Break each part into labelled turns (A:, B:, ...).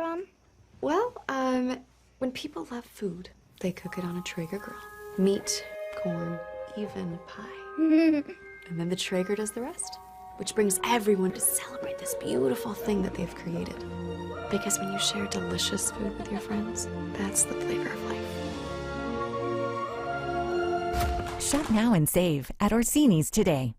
A: from?
B: Well, when people love food, they cook it on a Traeger grill. Meat, corn, even pie. And then the Traeger does the rest, which brings everyone to celebrate this beautiful thing that they've created. Because when you share delicious food with your friends, that's the flavor of life.
C: Shop now and save at Orsini's today.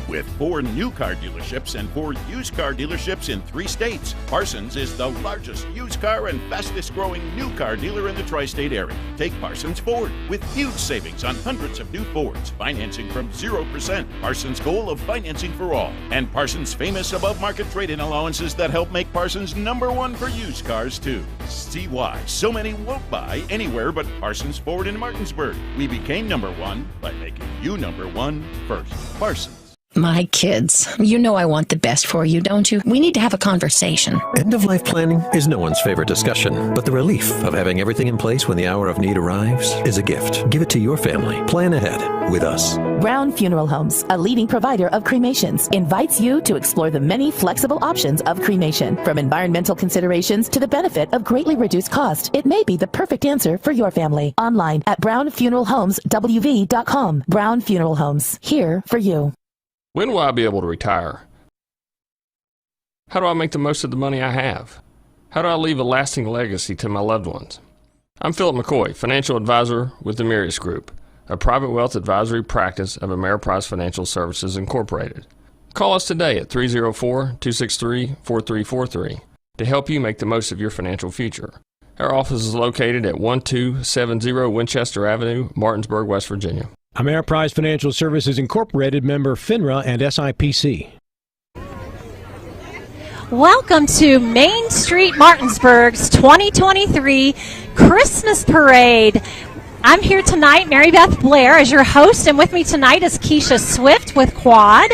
D: With 4 new car dealerships and 4 used car dealerships in 3 states, Parsons is the largest used car and fastest growing new car dealer in the tri-state area. Take Parsons Ford with huge savings on hundreds of new Fords, financing from 0%. Parsons' goal of financing for all. And Parsons' famous above market trade-in allowances that help make Parsons #1 for used cars too. See why so many won't buy anywhere but Parsons Ford in Martinsburg. We became #1 by making you #1 first. Parsons.
E: My kids, you know I want the best for you, don't you? We need to have a conversation.
F: End-of-life planning is no one's favorite discussion, but the relief of having everything in place when the hour of need arrives is a gift. Give it to your family. Plan ahead with us.
G: Brown Funeral Homes, a leading provider of cremations, invites you to explore the many flexible options of cremation. From environmental considerations to the benefit of greatly reduced cost, it may be the perfect answer for your family. Online at brownfuneralhomeswv.com. Brown Funeral Homes, here for you.
H: When will I be able to retire? How do I make the most of the money I have? How do I leave a lasting legacy to my loved ones? I'm Philip McCoy, financial advisor with the Mirius Group, a private wealth advisory practice of Ameriprise Financial Services Incorporated. Call us today at 304-263-4343 to help you make the most of your financial future. Our office is located at 1270 Winchester Avenue, Martinsburg, West Virginia.
I: Ameriprise Financial Services Incorporated, member FINRA and SIPC.
J: Welcome to Main Street Martinsburg's 2023 Christmas Parade. I'm here tonight, Mary Beth Blair, as your host, and with me tonight is Keisha Swift with Quad.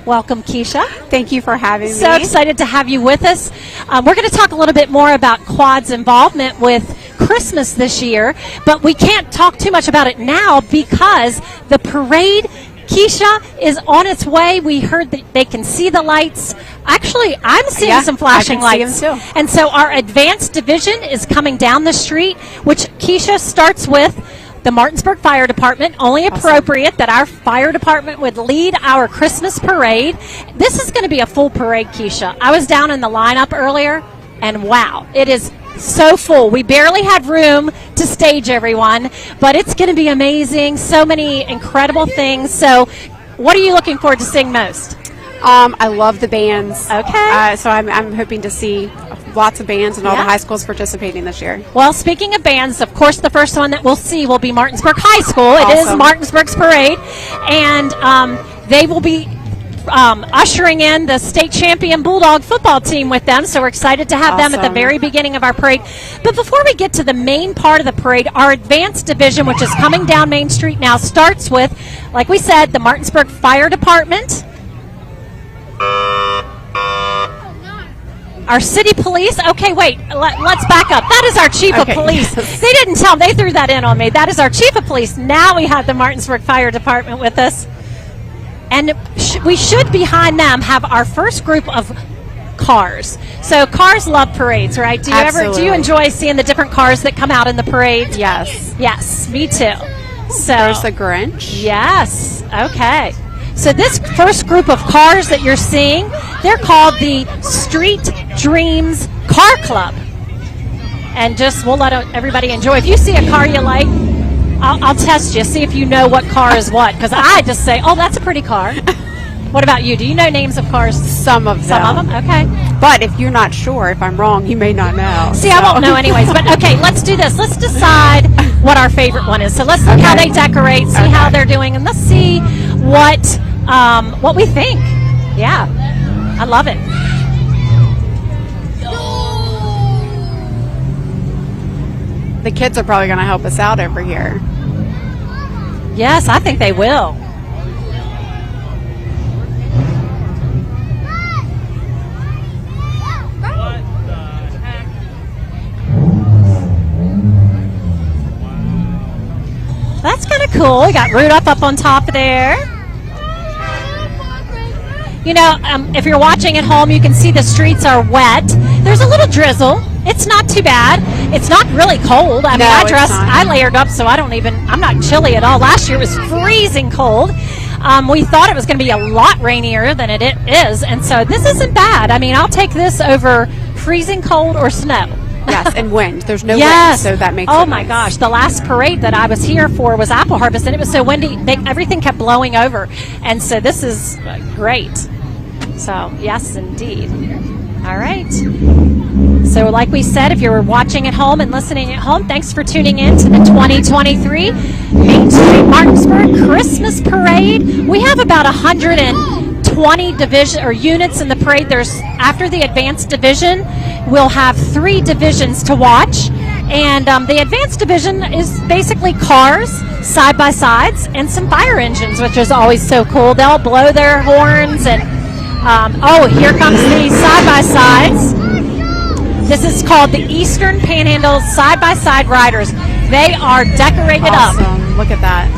J: Welcome, Keisha.
K: Thank you for having me.
J: So excited to have you with us. We're going to talk a little bit more about Quad's involvement with Christmas this year, but we can't talk too much about it now because the parade, Keisha, is on its way. We heard that they can see the lights. Actually, I'm seeing some flashing lights.
K: See them too.
J: And so our advanced division is coming down the street, which Keisha starts with the Martinsburg Fire Department. Only appropriate that our fire department would lead our Christmas parade. This is going to be a full parade, Keisha. I was down in the lineup earlier, and wow, it is so full. We barely had room to stage everyone, but it's going to be amazing. So many incredible things. So what are you looking forward to seeing most?
K: I love the bands.
J: Okay.
K: So I'm hoping to see lots of bands and all the high schools participating this year.
J: Well, speaking of bands, of course, the first one that we'll see will be Martinsburg High School. It is Martinsburg's parade, and they will be ushering in the state champion Bulldog football team with them, so we're excited to have them at the very beginning of our parade. But before we get to the main part of the parade, our advanced division, which is coming down Main Street now, starts with, like we said, the Martinsburg Fire Department, our city police. Okay, wait, let's back up. That is our chief of police. They didn't tell me. They threw that in on me. That is our chief of police. Now we have the Martinsburg Fire Department with us. And we should, behind them, have our first group of cars. So cars love parades, right? Do you enjoy seeing the different cars that come out in the parade?
K: Yes.
J: Yes, me too. So
K: there's the Grinch.
J: Yes. Okay. So this first group of cars that you're seeing, they're called the Street Dreams Car Club. And we'll let everybody enjoy. If you see a car you like, I'll test you, see if you know what car is what, because I just say, oh, that's a pretty car. What about you? Do you know names of cars?
K: Some of them.
J: Some of them? Okay.
K: But if you're not sure, if I'm wrong, you may not know.
J: See, I won't know anyways. But, okay, let's do this. Let's decide what our favorite one is. So let's look how they decorate, see how they're doing, and let's see what we think. Yeah. I love it.
K: The kids are probably going to help us out over here.
J: Yes, I think they will. That's kind of cool. We got Rudolph up on top there. You know, if you're watching at home, you can see the streets are wet. There's a little drizzle. It's not too bad. It's not really cold. I mean, I layered up, so I'm not chilly at all. Last year it was freezing cold. We thought it was going to be a lot rainier than it is, and so this isn't bad. I mean, I'll take this over freezing cold or snow.
K: Yes, and wind. There's no wind, so that makes it
J: my
K: nice.
J: gosh. The last parade that I was here for was Apple Harvest, and it was so windy. Everything kept blowing over. And so this is great. So, yes, indeed. All right. So, like we said, if you're watching at home and listening at home, thanks for tuning in to the 2023 Main Street Martinsburg Christmas Parade. We have about 120 division or units in the parade. There's after the advanced division, we'll have 3 divisions to watch, and the advanced division is basically cars, side-by-sides, and some fire engines, which is always so cool. They'll blow their horns, and here comes the side-by-sides. This is called the Eastern Panhandle Side-by-Side Riders. They are decorated
K: awesome. Look at that.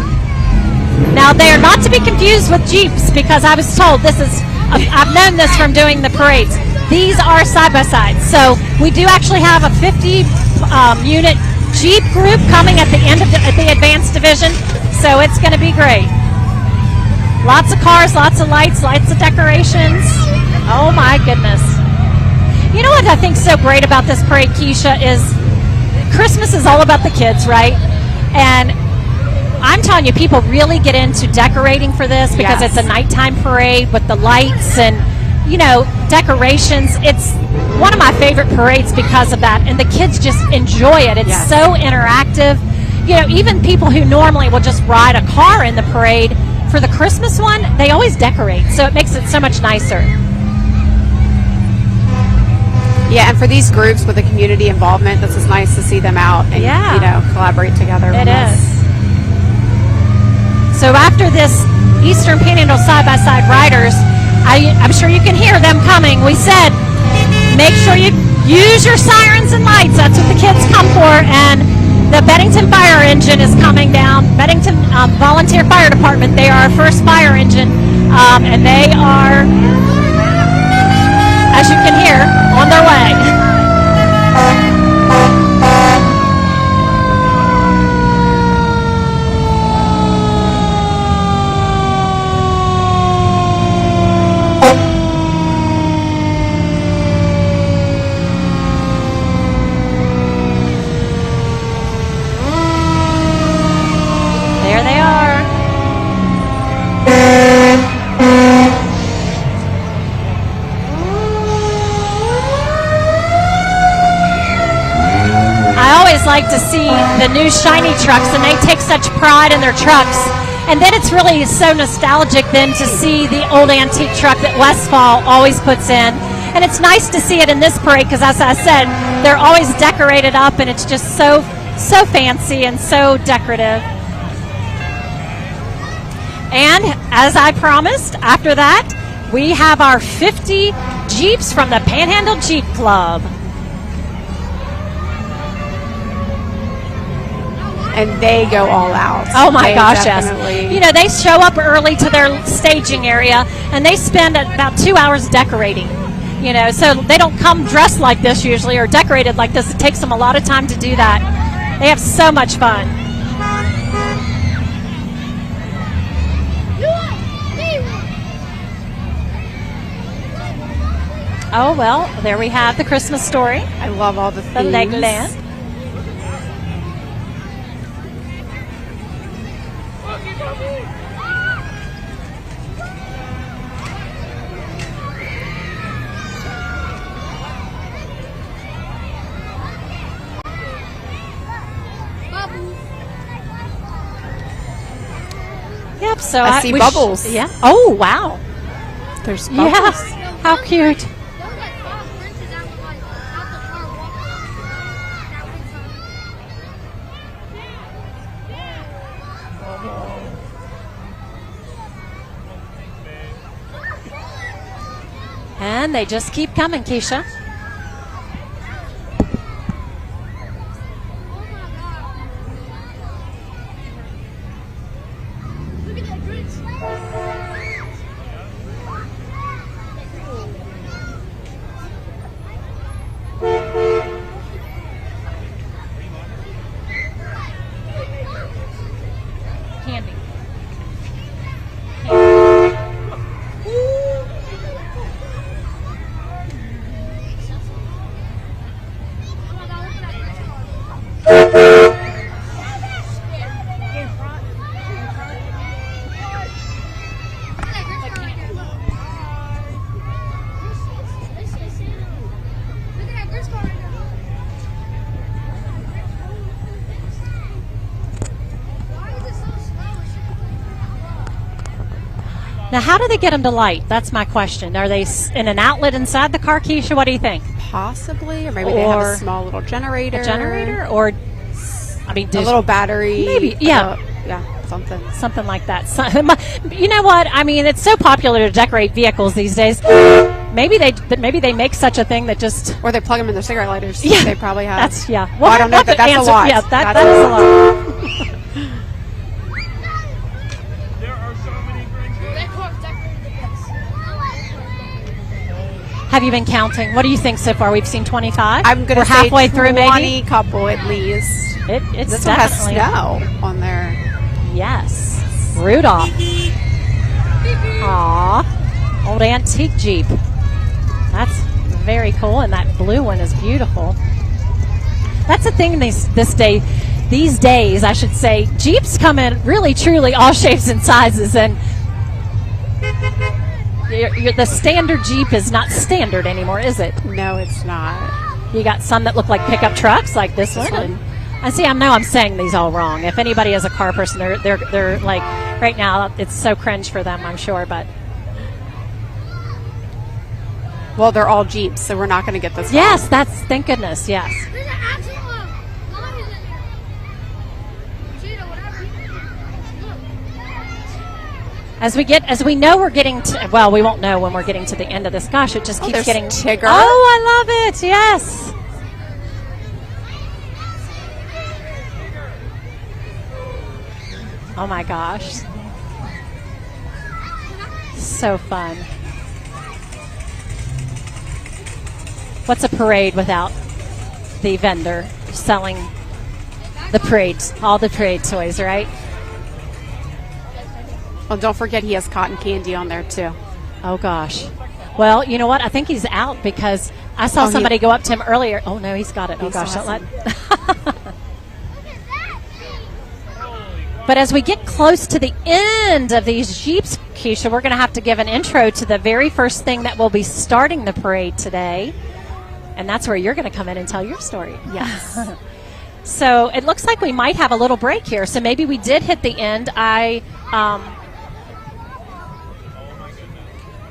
J: Now, they are not to be confused with Jeeps, because I was told I've known this from doing the parades. These are side-by-sides. So we do actually have a 50-unit Jeep group coming at the end of the advanced division. So it's going to be great. Lots of cars, lots of lights, lots of decorations. Oh, my goodness. You know what I think is so great about this parade, Keisha, is Christmas is all about the kids, right? And I'm telling you, people really get into decorating for this because it's a nighttime parade with the lights and, decorations. It's one of my favorite parades because of that. And the kids just enjoy it. It's so interactive. Even people who normally will just ride a car in the parade, for the Christmas one, they always decorate. So it makes it so much nicer.
K: Yeah, and for these groups with the community involvement, this is nice to see them out and, collaborate together.
J: It is. So after this Eastern Panhandle Side-by-Side Riders, I'm sure you can hear them coming. We said, make sure you use your sirens and lights. That's what the kids come for. And the Bennington Fire Engine is coming down. Bennington Volunteer Fire Department, they are our first fire engine. And they are, as you can hear, on their way. There they are. Like to see the new shiny trucks, and they take such pride in their trucks. And then it's really so nostalgic then to see the old antique truck that Westfall always puts in. And it's nice to see it in this parade because, as I said, they're always decorated up, and it's just so fancy and so decorative. And as I promised, after that, we have our 50 Jeeps from the Panhandle Jeep Club.
K: And they go all out.
J: Oh my gosh, yes. They show up early to their staging area, and they spend about 2 hours decorating. So they don't come dressed like this usually or decorated like this. It takes them a lot of time to do that. They have so much fun. Oh, well, there we have the Christmas story.
K: I love all the themes.
J: The Legland. Yep, so
K: I see bubbles.
J: Yeah. Oh, wow.
K: There's bubbles.
J: Yeah. How cute. And they just keep coming, Keisha. Candy. Now, how do they get them to light? That's my question. Are they in an outlet inside the car, Keisha? What do you think?
K: Possibly, or maybe they have a small little generator.
J: A generator, or I mean,
K: a little battery.
J: Maybe, yeah, something like that. You know what? I mean, it's so popular to decorate vehicles these days. Maybe they make such a thing that just,
K: or they plug them in their cigarette lighters.
J: Yeah,
K: they probably have.
J: That's Well,
K: I don't know. That's a lot.
J: Yeah, that is a lot. Have you been counting? What do you think so far? We've seen 25.
K: I'm going to say
J: halfway through,
K: 20
J: maybe
K: couple at least.
J: It's
K: this
J: definitely
K: one has snow on there.
J: Yes, Rudolph. Aw, old antique Jeep. That's very cool, and that blue one is beautiful. That's the thing these days, I should say. Jeeps come in really, truly all shapes and sizes, and the standard Jeep is not standard anymore, is it?
K: No, it's not.
J: You got some that look like pickup trucks, like this one. I see. I know I'm saying these all wrong. If anybody is a car person, they're like right now. It's so cringe for them, I'm sure. But
K: well, they're all Jeeps, so we're not going to get this.
J: Yes, thank goodness. Yes. As we know, we're getting to, well, we won't know when we're getting to the end of this. Gosh, it just keeps getting.
K: Tigger.
J: Oh, I love it. Yes. Oh my gosh. So fun. What's a parade without the vendor selling the parades, all the parade toys, right?
K: Well, don't forget he has cotton candy on there too.
J: Oh gosh. Well, you know what? I think he's out because I saw somebody go up to him earlier. Oh no, he's got it. Oh gosh, don't let. But as we get close to the end of these Jeeps, Keisha, we're going to have to give an intro to the very first thing that will be starting the parade today. And that's where you're going to come in and tell your story.
K: Yes.
J: So it looks like we might have a little break here. So maybe we did hit the end.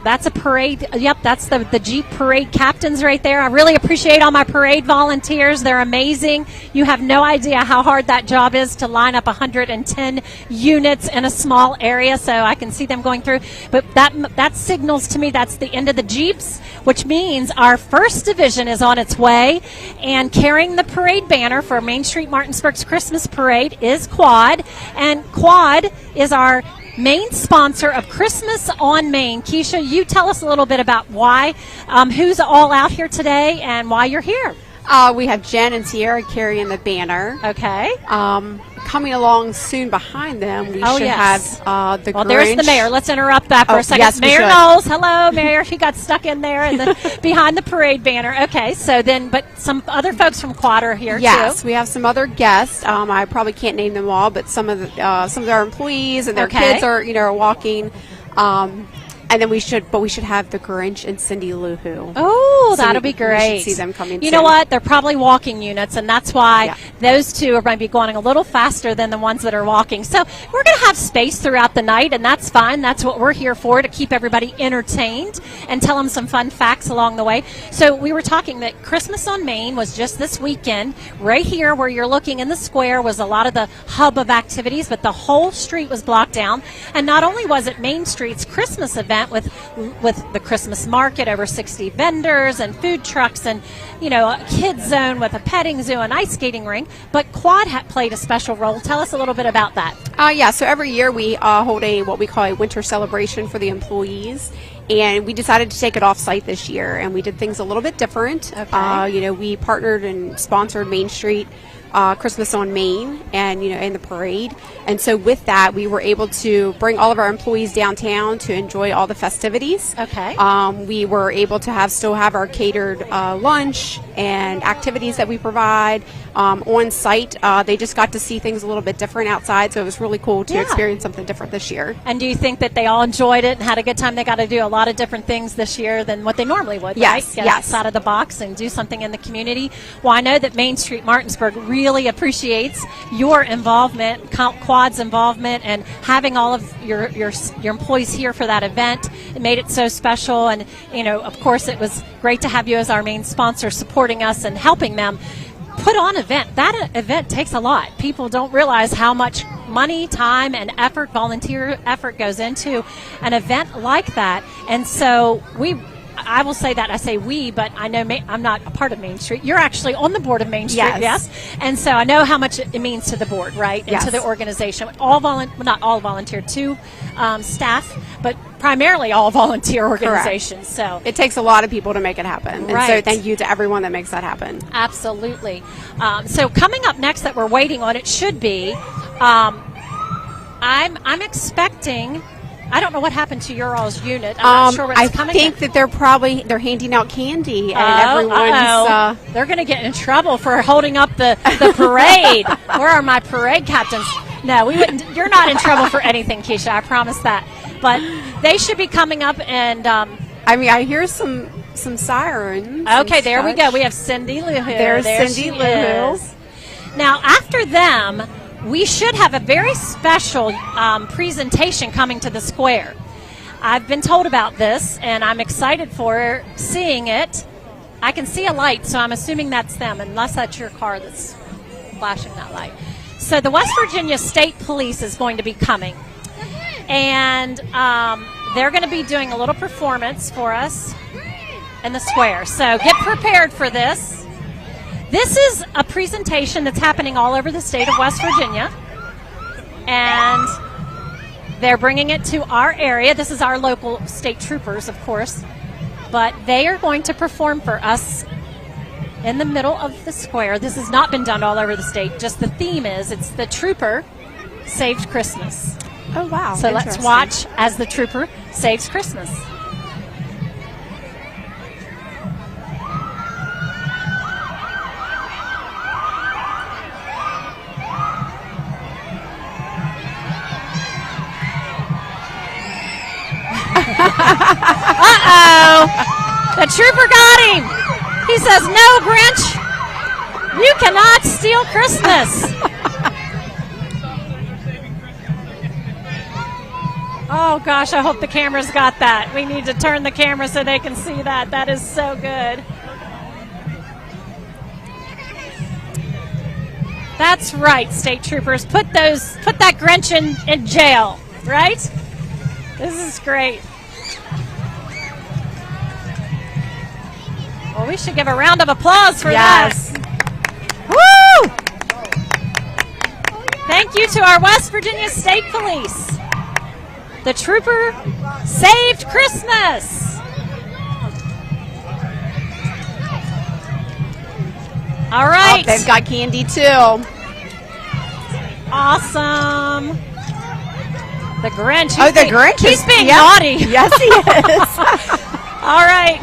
J: That's a parade. Yep, that's the Jeep parade captains right there. I really appreciate all my parade volunteers. They're amazing. You have no idea how hard that job is to line up 110 units in a small area, so I can see them going through. But that signals to me that's the end of the Jeeps, which means our first division is on its way. And carrying the parade banner for Main Street Martinsburg's Christmas Parade is Quad. And Quad is our main sponsor of Christmas on Main. Keisha, you tell us a little bit about why, who's all out here today and why you're here.
K: We have Jen and Sierra carrying the banner.
J: Okay.
K: Coming along soon behind them, we should have the Grinch.
J: Well, there's the mayor. Let's interrupt that for a second.
K: Yes,
J: Mayor Knowles. Hello, Mayor. He got stuck in there and behind the parade banner. Okay, so then, but some other folks from Quad are here, too.
K: Yes, we have some other guests. I probably can't name them all, but some of our employees and their kids are walking. And then we should have the Grinch and Cindy Lou Who.
J: Oh, that'll be great.
K: We should see them coming
J: You know what? They're probably walking units, and that's why those two are going to be going a little faster than the ones that are walking. So we're going to have space throughout the night, and that's fine. That's what we're here for, to keep everybody entertained and tell them some fun facts along the way. So we were talking that Christmas on Main was just this weekend. Right here where you're looking in the square was a lot of the hub of activities, but the whole street was blocked down. And not only was it Main Street's Christmas event with the Christmas market, over 60 vendors and food trucks, and a kids zone with a petting zoo and ice skating rink, but Quad played a special role. Tell us a little bit about that.
K: So every year we hold what we call a winter celebration for the employees, and we decided to take it off-site this year, and we did things a little bit different.
J: Okay.
K: We partnered and sponsored Main Street Christmas on Main and, and the parade. And so with that, we were able to bring all of our employees downtown to enjoy all the festivities.
J: Okay.
K: We were able to still have our catered lunch and activities that we provide on site. They just got to see things a little bit different outside, so it was really cool to experience something different this year.
J: And do you think that they all enjoyed it and had a good time? They got to do a lot of different things this year than what they normally would,
K: yes,
J: right? Get
K: yes.
J: outside of the box and do something in the community. Well, I know that Main Street Martinsburg really appreciates your involvement, Quad's involvement, and having all of your employees here for that event. It made it so special, and of course, it was great to have you as our main sponsor, supporting us and helping them put on an event. That event takes a lot. People don't realize how much money, time, and effort, volunteer effort goes into an event like that. And so I will say that. I say we, but I know I'm not a part of Main Street. You're actually on the board of Main Street, yes? And so I know how much it means to the board, right? And to the organization. Not all volunteer, to staff, but primarily all volunteer organizations. Correct. So
K: it takes a lot of people to make it happen.
J: Right.
K: And so thank you to everyone that makes that happen.
J: Absolutely. So coming up next that we're waiting on, it should be, I'm expecting, I don't know what happened to your all's unit. I'm not sure what's coming.
K: I think that they're handing out candy, and everyone's.
J: They're going to get in trouble for holding up the parade. Where are my parade captains? No, we wouldn't. You're not in trouble for anything, Keisha. I promise that. But they should be coming up, and
K: I hear some sirens.
J: Okay, there we go. We have Cindy Lou.
K: There's Cindy Lou.
J: Now, after them, we should have a very special presentation coming to the square. I've been told about this, and I'm excited for seeing it. I can see a light, so I'm assuming that's them, unless that's your car that's flashing that light. So the West Virginia State Police is going to be coming, and they're going to be doing a little performance for us in the square. So get prepared for this. This is a presentation that's happening all over the state of West Virginia, and they're bringing it to our area. This is our local state troopers, of course, but they are going to perform for us in the middle of the square. This has not been done all over the state. Just the theme it's the Trooper Saved Christmas.
K: Oh, wow.
J: So let's watch as the Trooper saves Christmas. Uh-oh. The trooper got him. He says, "No, Grinch, you cannot steal Christmas." Oh, gosh, I hope the cameras got that. We need to turn the camera so they can see that. That is so good. That's right, state troopers. Put that Grinch in jail, right? This is great. Well, we should give a round of applause for that. Woo! Thank you to our West Virginia State Police. The Trooper saved Christmas. All right.
K: Oh, they've got candy too.
J: Awesome. The Grinch.
K: The Grinch.
J: He's being naughty.
K: Yes, he is.
J: All right.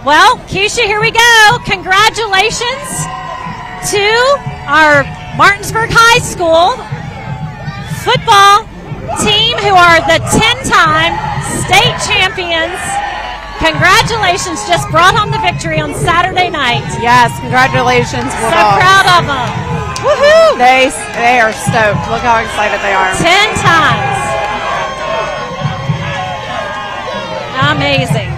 J: Well, Keisha, here we go. Congratulations to our Martinsburg High School football team, who are the 10-time state champions. Congratulations, just brought home the victory on Saturday night.
K: Yes, congratulations.
J: So proud of them.
K: Woohoo! They are stoked. Look how excited they are.
J: 10 times. Amazing.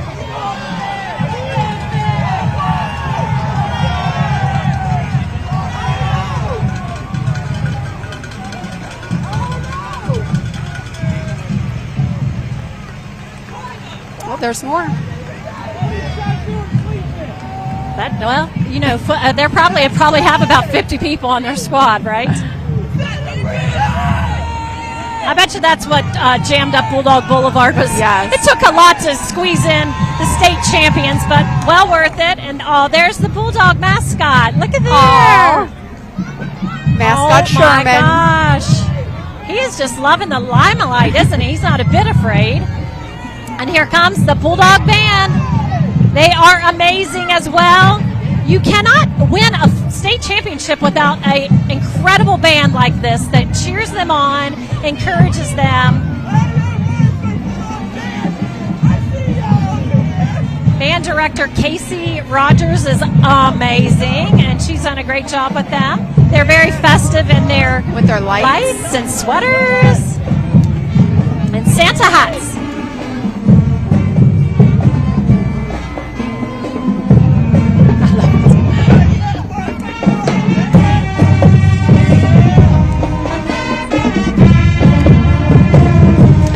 K: Well, there's more.
J: They probably have about 50 people on their squad, right? I bet you that's what jammed up Bulldog Boulevard was.
K: Yes.
J: It took a lot to squeeze in the state champions, but well worth it. And there's the Bulldog mascot. Look at there.
K: Mascot Sherman.
J: Oh my gosh. He is just loving the limelight, isn't he? He's not a bit afraid. And here comes the Bulldog Band. They are amazing as well. You cannot win a state championship without an incredible band like this that cheers them on, encourages them. Band director Casey Rogers is amazing, and she's done a great job with them. They're very festive in their lights and sweaters and Santa hats.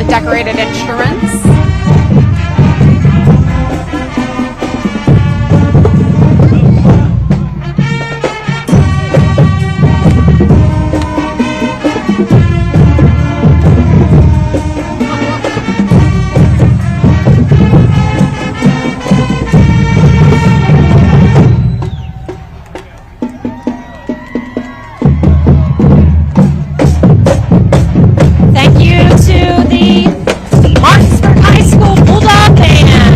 K: Decorated instruments.
J: Thank you to the Martinsburg High School Bulldog Band.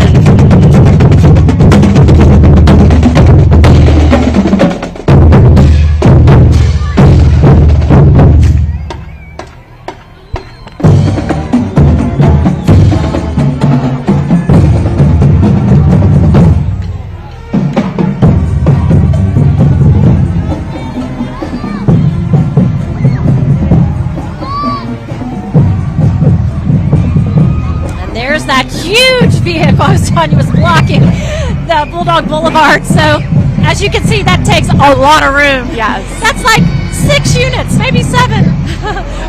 J: There's that huge vehicle I was telling you was blocking the Bulldog Boulevard. So as you can see, that takes a lot of room.
K: Yes.
J: That's like 6 units, maybe 7.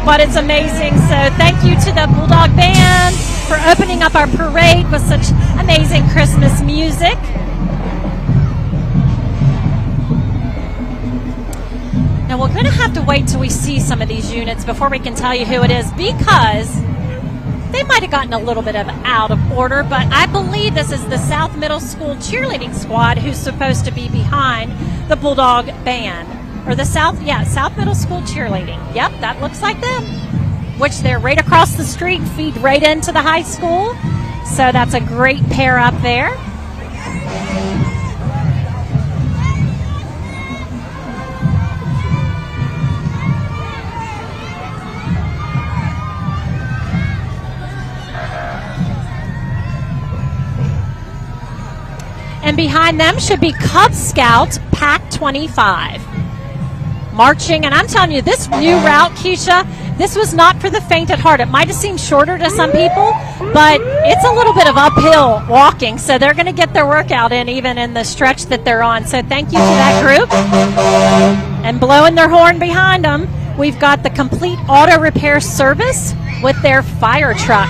J: But it's amazing. So thank you to the Bulldog Band for opening up our parade with such amazing Christmas music. Now we're going to have to wait till we see some of these units before we can tell you who it is, because they might have gotten a little bit of out of order, but I believe this is the South Middle School cheerleading squad who's supposed to be behind the Bulldog Band. Or the South Middle School cheerleading. Yep, that looks like them. Which they're right across the street, feed right into the high school. So that's a great pair up there. And behind them should be Cub Scout Pack 25. Marching, and I'm telling you, this new route, Keisha, this was not for the faint at heart. It might have seemed shorter to some people, but it's a little bit of uphill walking, so they're going to get their workout in even in the stretch that they're on. So thank you to that group. And blowing their horn behind them, we've got the Complete Auto Repair Service with their fire truck.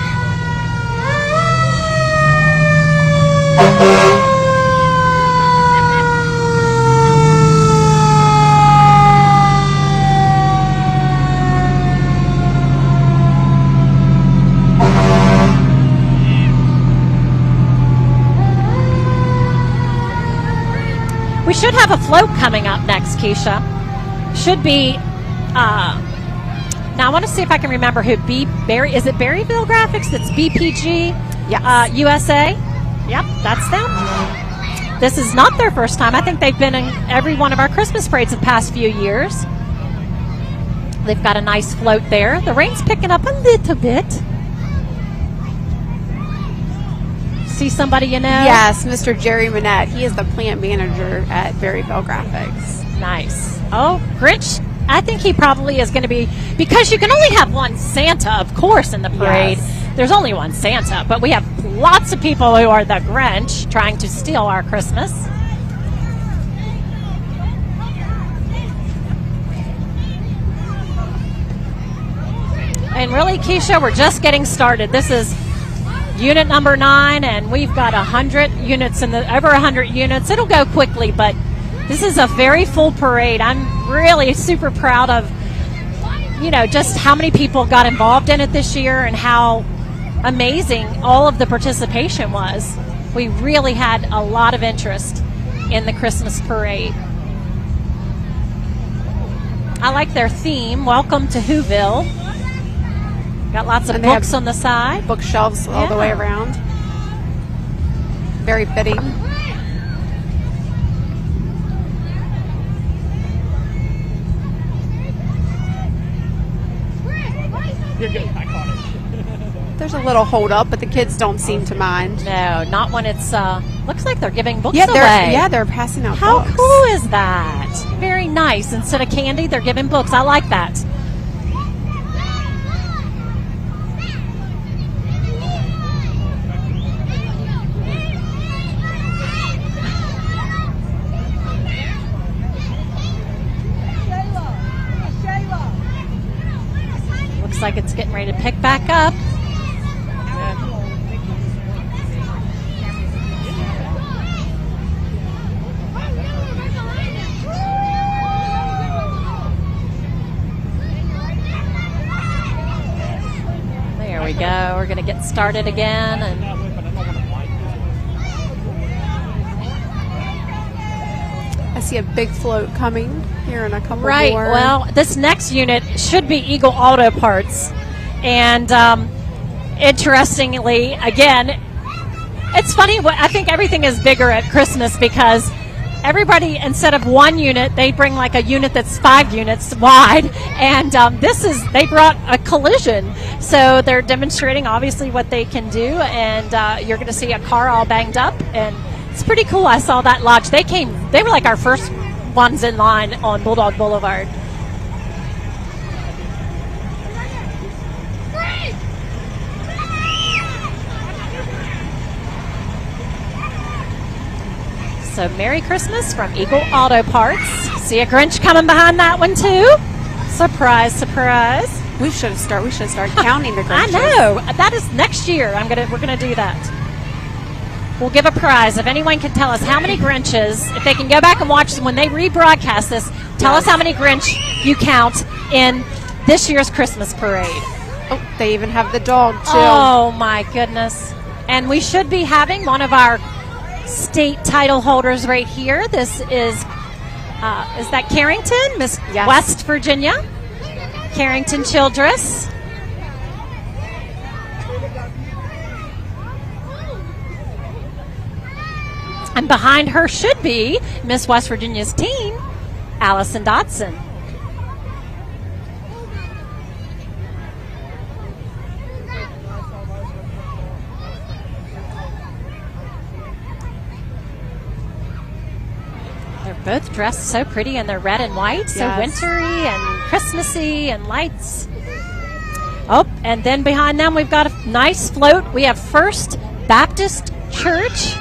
J: We should have a float coming up next, Keisha. Should be, now I want to see if I can remember who is it Berryville Graphics? That's BPG
K: Yes.
J: USA? Yep, that's them. This is not their first time. I think they've been in every one of our Christmas parades the past few years. They've got a nice float there. The rain's picking up a little bit. See somebody you know?
K: Yes, Mr. Jerry Manette. He is the plant manager at Berryville Graphics.
J: Nice. Oh, Grinch, I think he probably is going to be, because you can only have one Santa, of course, in the parade.
K: Yes.
J: There's only one Santa, but we have lots of people who are the Grinch trying to steal our Christmas. And really, Keisha, we're just getting started. This is unit number 9, and we've got 100 units over 100 units. It'll go quickly, but this is a very full parade. I'm really super proud of, just how many people got involved in it this year and how amazing all of the participation was. we really had a lot of interest in the Christmas parade. I like their theme, Welcome to Whoville. Got lots of books on the side.
K: Bookshelves all the way around. Very fitting.
H: You're good. I caught it.
K: There's a little hold up, but the kids don't seem to mind.
J: No, not when it's, looks like they're giving books
K: away.
J: Yeah,
K: they're passing out
J: How
K: books.
J: cool is that? Very nice. Instead of candy, they're giving books. I like that. Looks like it's getting ready to pick back up. There we go. We're going to get started again. And
K: I see a big float coming here in a couple more.
J: Well, this next unit should be Eagle Auto Parts. And interestingly, again, it's funny. I think everything is bigger at Christmas because everybody, instead of one unit, they bring like a unit that's 5 units wide. And they brought a collision. So they're demonstrating obviously what they can do. And you're going to see a car all banged up. And it's pretty cool. I saw that lodge. They were like our first ones in line on Bulldog Boulevard. So Merry Christmas from Eagle Auto Parts. See a Grinch coming behind that one too. Surprise, surprise.
K: We should start counting the Grinches.
J: I know. That is next year. We're gonna do that. We'll give a prize if anyone can tell us how many Grinches, if they can go back and watch when they rebroadcast this, tell us how many Grinch you count in this year's Christmas parade.
K: Oh, they even have the dog too.
J: Oh my goodness. And we should be having one of our state title holders right here. This is that Carrington, Miss West Virginia, Carrington Childress. And behind her should be Miss West Virginia's team, Allison Dotson. They're both dressed so pretty in their red and white, so wintry and Christmassy and lights. Oh, and then behind them we've got a nice float. We have First Baptist Church.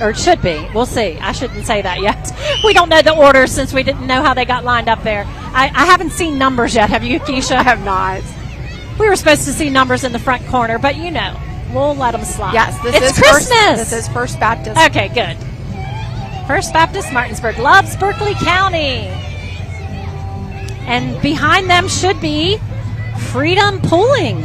J: Or it should be. We'll see. I shouldn't say that yet. We don't know the order since we didn't know how they got lined up there. I haven't seen numbers yet. Have you, Keisha?
K: I have not.
J: We were supposed to see numbers in the front corner, but you know, we'll let them slide.
K: Yes,
J: it's Christmas.
K: This is First Baptist.
J: Okay, good. First Baptist Martinsburg loves Berkeley County. And behind them should be Freedom Pulling.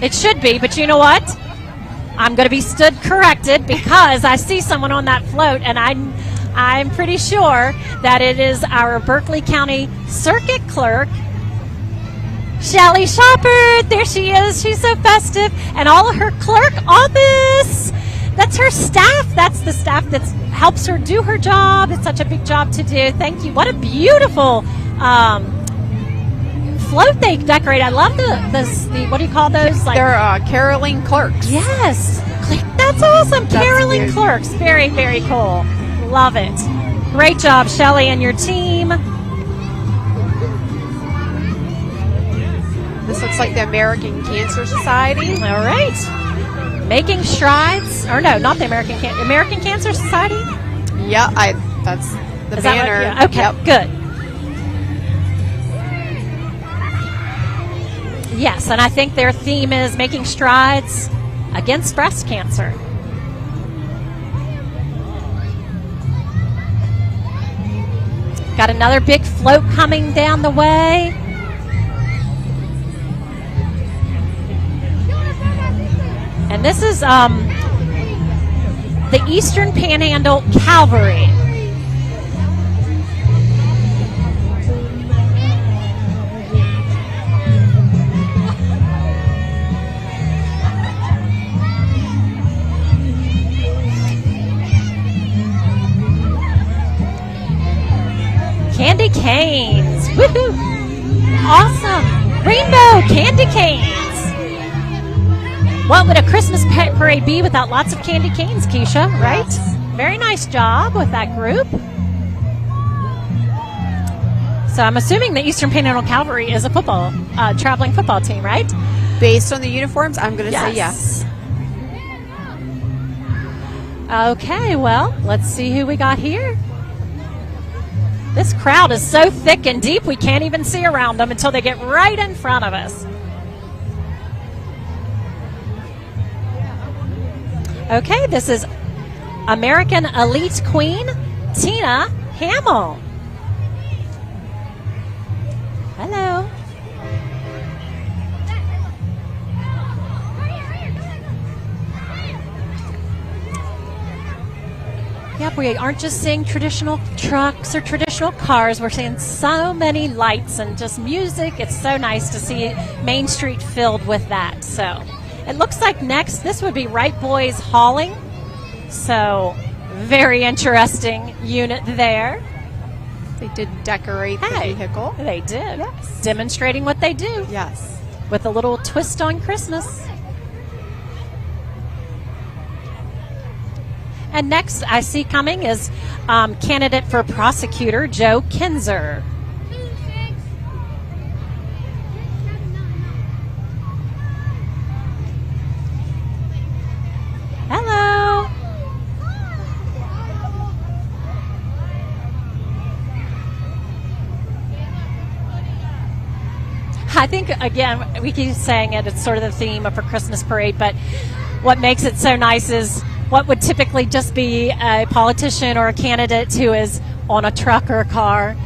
J: It should be, but you know what? I'm going to be stood corrected because I see someone on that float, and I'm pretty sure that it is our Berkeley County Circuit Clerk, Shelly Shopper. There she is. She's so festive. And all of her clerk office. That's her staff. That's the staff that helps her do her job. It's such a big job to do. Thank you. What a beautiful float they decorate. I love the what do you call those? Like,
K: they're caroling clerks.
J: Yes. That's awesome.
K: That's
J: caroling
K: cute.
J: clerks. Very, very cool. Love it. Great job, Shelly, and your team.
K: This looks like the American Cancer Society.
J: All right. Making strides. Or no, not the American Cancer Society?
K: Yeah, that's the
J: Is that
K: banner.
J: what- yeah, okay,
K: Yep.
J: good. Yes, and I think their theme is making strides against breast cancer. Got another big float coming down the way. And this is the Eastern Panhandle Cavalry. Candy canes. Woohoo! Awesome. Rainbow candy canes. What would a Christmas parade be without lots of candy canes, Keisha, right? Yes. Very nice job with that group. So I'm assuming the Eastern Panhandle Cavalry is a football, traveling football team, right?
K: Based on the uniforms, I'm going to say yes.
J: Okay, well, let's see who we got here. This crowd is so thick and deep, we can't even see around them until they get right in front of us. Okay, this is American Elite Queen, Tina Hamill. Hello. Yep, we aren't just seeing traditional trucks or traditional cars. We're seeing so many lights and just music. It's so nice to see Main Street filled with that. So it looks like next, this would be Right Boys Hauling. So very interesting unit there.
K: They did decorate the vehicle.
J: They did.
K: Yes.
J: Demonstrating what they do.
K: Yes.
J: With a little twist on Christmas. And next I see coming is candidate for prosecutor Joe Kinzer. Hello. I think, again, we keep saying it, it's sort of the theme of a Christmas parade, but what makes it so nice is what would typically just be a politician or a candidate who is on a truck or a car.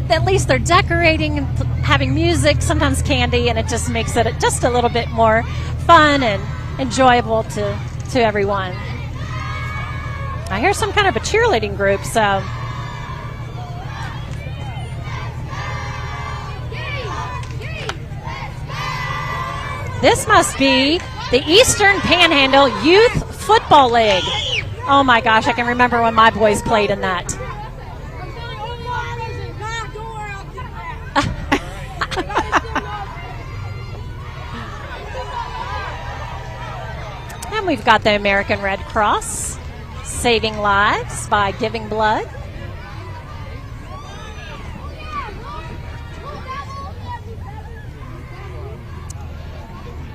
J: At least they're decorating and having music, sometimes candy, and it just makes it just a little bit more fun and enjoyable to everyone. I hear some kind of a cheerleading group, so. This must be the Eastern Panhandle Youth Football League. Oh my gosh, I can remember when my boys played in that. And we've got the American Red Cross saving lives by giving blood.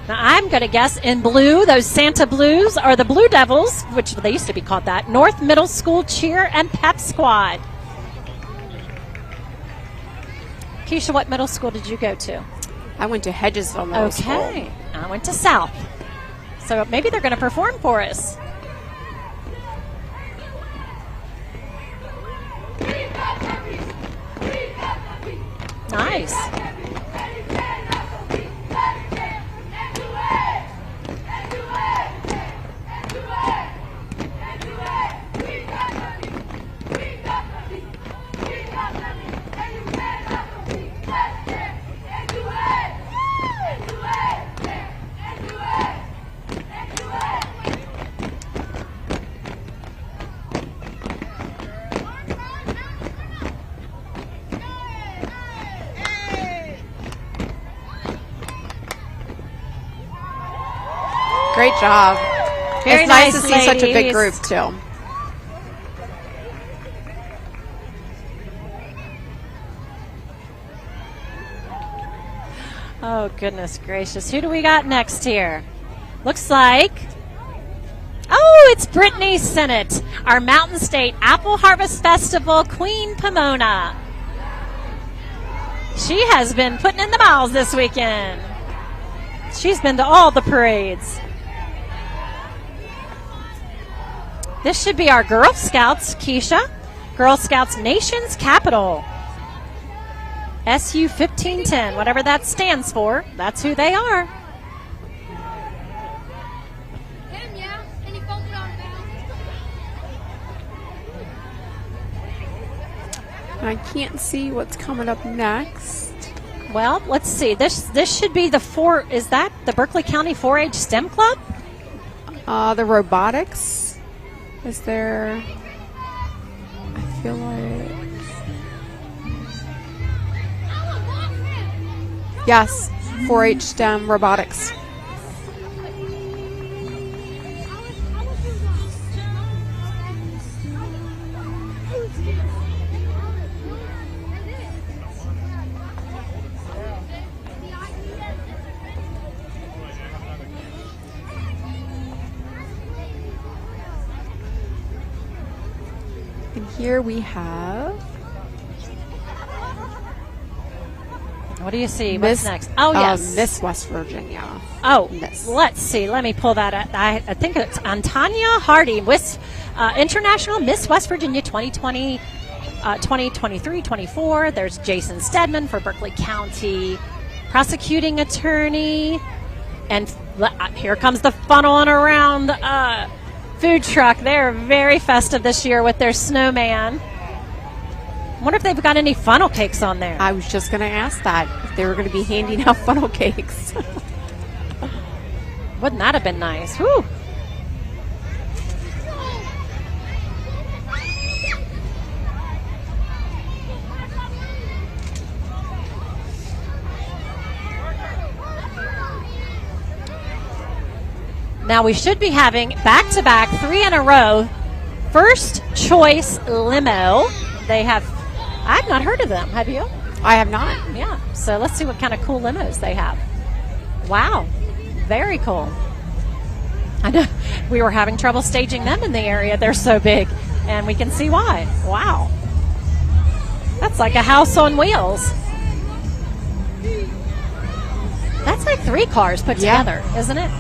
J: Now, I'm going to guess in blue, those Santa Blues are the Blue Devils, which they used to be called that, North Middle School Cheer and Pep Squad. Keisha, what middle school did you go to?
K: I went to Hedgesville Middle School.
J: Okay. I went to South. So maybe they're going to perform for us. Nice.
K: Great job.
J: Very
K: it's nice to
J: nice,
K: see such a big
J: ladies.
K: group, too.
J: Oh, goodness gracious. Who do we got next here? Looks like, oh, it's Brittany Sennett, our Mountain State Apple Harvest Festival Queen Pomona. She has been putting in the miles this weekend. She's been to all the parades. This should be our Girl Scouts, Keisha. Girl Scouts Nation's Capital. SU 1510, whatever that stands for, that's who they are.
K: I can't see what's coming up next.
J: Well, let's see. This should be is that the Berkeley County 4-H STEM Club?
K: The robotics. Is there? I feel like. Yes, 4-H STEM robotics. And here we have.
J: What do you see? What's next? Oh, yes.
K: Miss West Virginia.
J: Oh,
K: Miss.
J: Let's see. Let me pull that up. I think it's Antanya Hardy, International Miss West Virginia 2020, 2023, 24. There's Jason Stedman for Berkeley County Prosecuting Attorney. And here comes the funneling around food truck. They're very festive this year with their snowman. I wonder if they've got any funnel cakes on there.
K: I was just going to ask that, if they were going to be handing out funnel cakes.
J: Wouldn't that have been nice? Whew. Now we should be having back-to-back 3 in a row First Choice Limo. I've not heard of them. Have you?
K: I have not.
J: Yeah. So let's see what kind of cool limos they have. Wow. Very cool. I know we were having trouble staging them in the area. They're so big, and we can see why. Wow. That's like a house on wheels. That's like 3 cars put together, isn't it?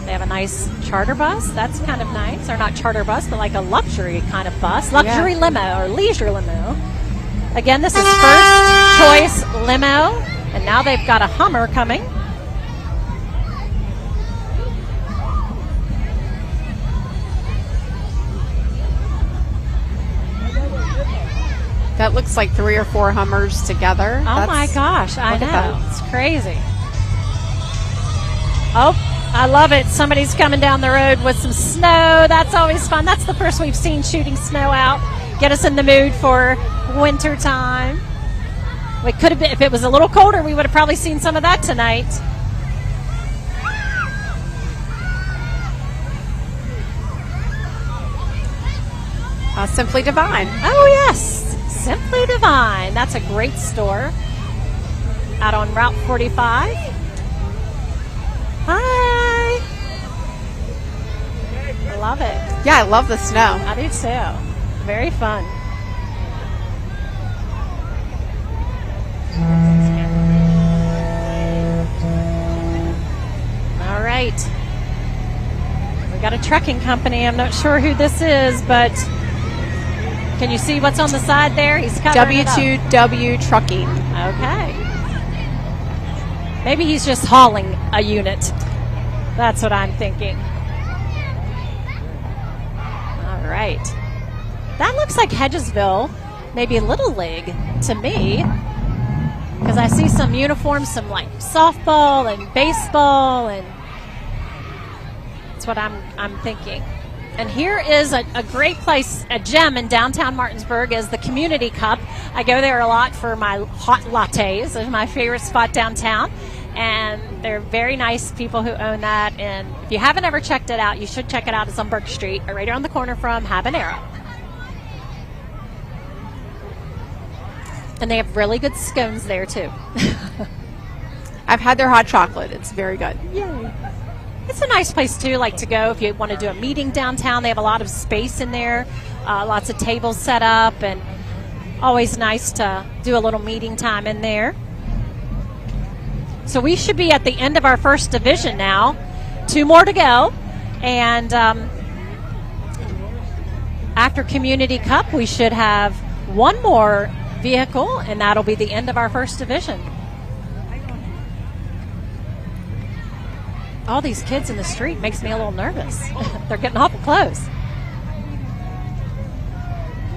J: They have a nice charter bus. That's kind of nice. Or not charter bus, but like a luxury kind of bus. Luxury limo or leisure limo. Again, this is First Choice Limo. And now they've got a Hummer coming.
K: That looks like 3 or 4 Hummers together.
J: Oh my gosh, I know. It's crazy. Oh, I love it. Somebody's coming down the road with some snow. That's always fun. That's the first we've seen shooting snow out. Get us in the mood for winter time. We could have been, if it was a little colder, we would have probably seen some of that tonight.
K: Simply Divine.
J: Oh, yes. Simply Divine. That's a great store out on Route 45. Hi. I love it.
K: Yeah, I love the snow.
J: I do too. Very fun. All right. We got a trucking company. I'm not sure who this is, but can you see what's on the side there? He's covering it up.
K: W2W Trucking.
J: Okay. Maybe he's just hauling a unit. That's what I'm thinking. All right. That looks like Hedgesville, maybe Little League to me, because I see some uniforms, some like softball and baseball, and that's what I'm thinking. And here is a great place, a gem in downtown Martinsburg, is the Community Cup. I go there a lot for my hot lattes. It's my favorite spot downtown. And they're very nice people who own that. And if you haven't ever checked it out, you should check it out. It's on Burke Street, right around the corner from Habanero. And they have really good scones there, too.
K: I've had their hot chocolate. It's very good.
J: Yay. It's a nice place, too, like to go if you want to do a meeting downtown. They have a lot of space in there, lots of tables set up, and always nice to do a little meeting time in there. So we should be at the end of our first division now. 2 more to go. And after Community Cup, we should have 1 more vehicle, and that'll be the end of our first division. All these kids in the street makes me a little nervous. They're getting awful close.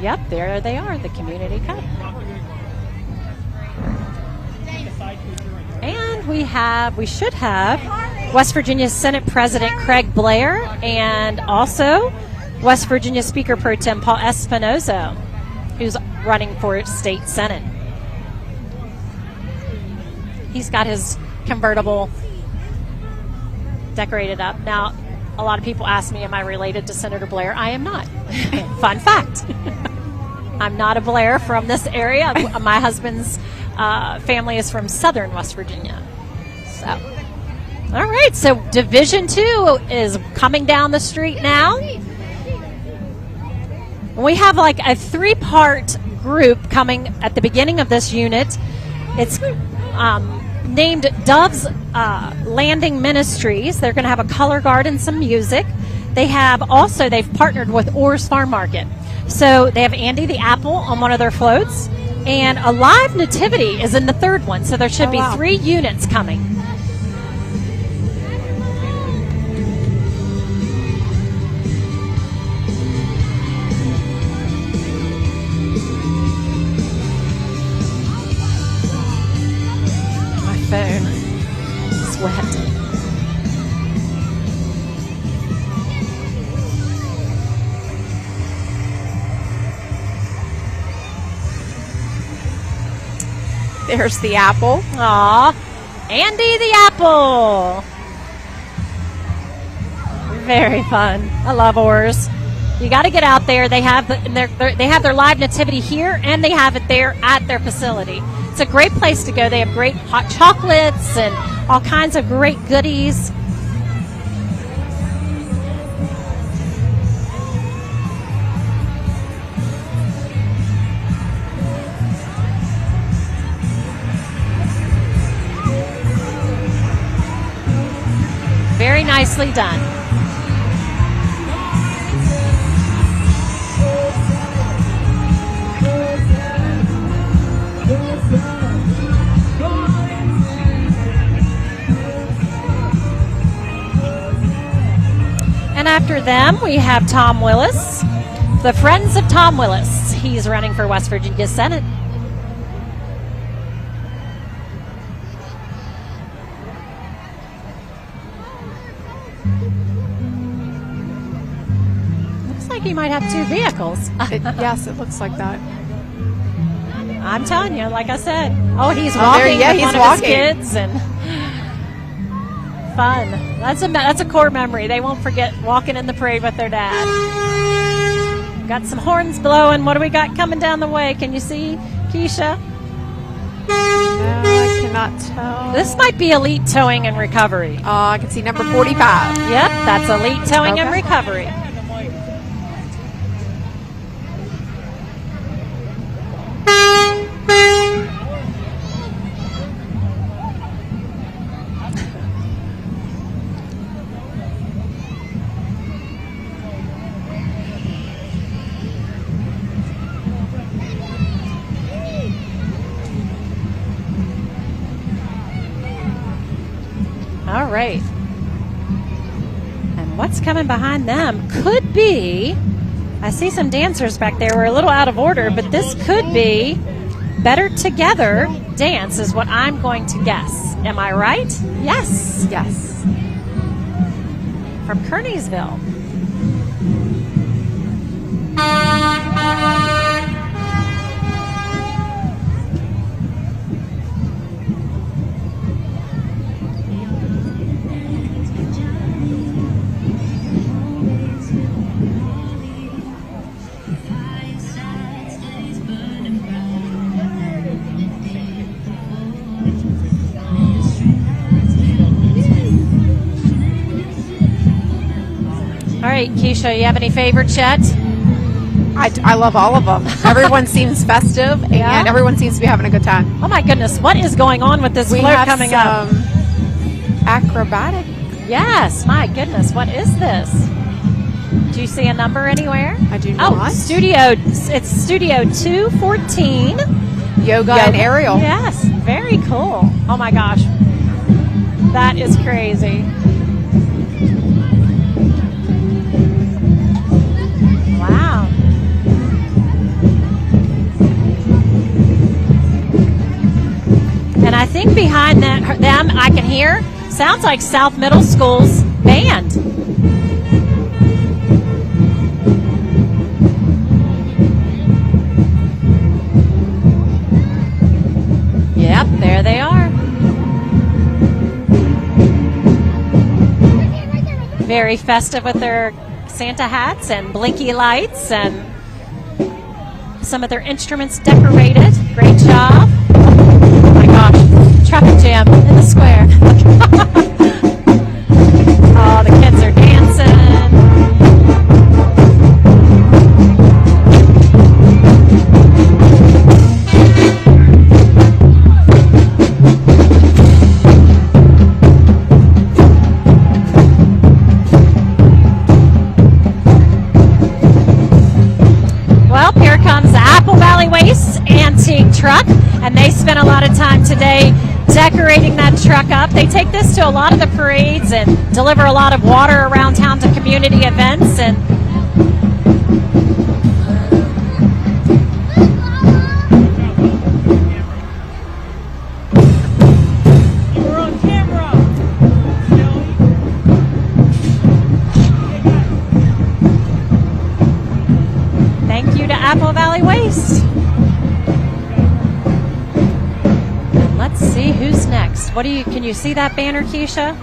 J: Yep, there they are, the Community Cup. And we should have West Virginia Senate President Craig Blair and also West Virginia Speaker Pro Tem Paul Espinoza, who's running for state senate. He's got his convertible decorated up. Now, a lot of people ask me, am I related to Senator Blair? I am not. Fun fact. I'm not a Blair from this area. My husband's family is from southern West Virginia. So, all right, so Division 2 is coming down the street now. We have like a 3-part group coming at the beginning of this unit. It's named Dove's Landing Ministries. They're going to have a color guard and some music. They've partnered with Orr's Farm Market. So they have Andy the Apple on one of their floats, and a live nativity is in the third one. So there should be 3 units coming. My phone is wet.
K: There's the apple.
J: Aw, Andy the Apple. Very fun. I love Orr's. You got to get out there. They have their live nativity here, and they have it there at their facility. It's a great place to go. They have great hot chocolates and all kinds of great goodies. Very nicely done. And after them, we have Tom Willis, the Friends of Tom Willis. He's running for West Virginia Senate. He might have 2 vehicles.
K: Yes, it looks like that.
J: I'm telling you, like I said. Oh, he's walking with one of his kids, and fun. That's a core memory. They won't forget walking in the parade with their dad. Got some horns blowing. What do we got coming down the way? Can you see, Keisha?
K: No, I cannot tell.
J: This might be Elite Towing and Recovery.
K: I can see number 45.
J: Yep, that's Elite Towing and Recovery. All right. And what's coming behind them could be, I see some dancers back there. We're a little out of order, but this could be Better Together Dance is what I'm going to guess. Am I right? Yes.
K: Yes.
J: From Kearneysville. All right, Keisha, you have any favorites yet?
K: I love all of them. Everyone seems festive, and everyone seems to be having a good time.
J: Oh, my goodness. What is going on with this float coming up?
K: Acrobatic.
J: Yes, my goodness. What is this? Do you see a number anywhere?
K: I do not.
J: Oh, it's Studio 214.
K: yoga and aerial.
J: Yes, very cool. Oh my gosh, that is crazy. Wow. And I think behind them I can hear, sounds like South Middle School's band. Yep, there they are. Very festive with their Santa hats and blinky lights, and some of their instruments decorated. Great job. Oh my gosh, traffic jam in the square. Oh, the kids are dancing. Well, here comes Apple Valley Waste Antique Truck, and they spent a lot of time today decorating that truck up. They take this to a lot of the parades and deliver a lot of water around town to community events. And we're on camera. Thank you to Apple Valley Waste. Let's see who's next. Can you see that banner, Keisha?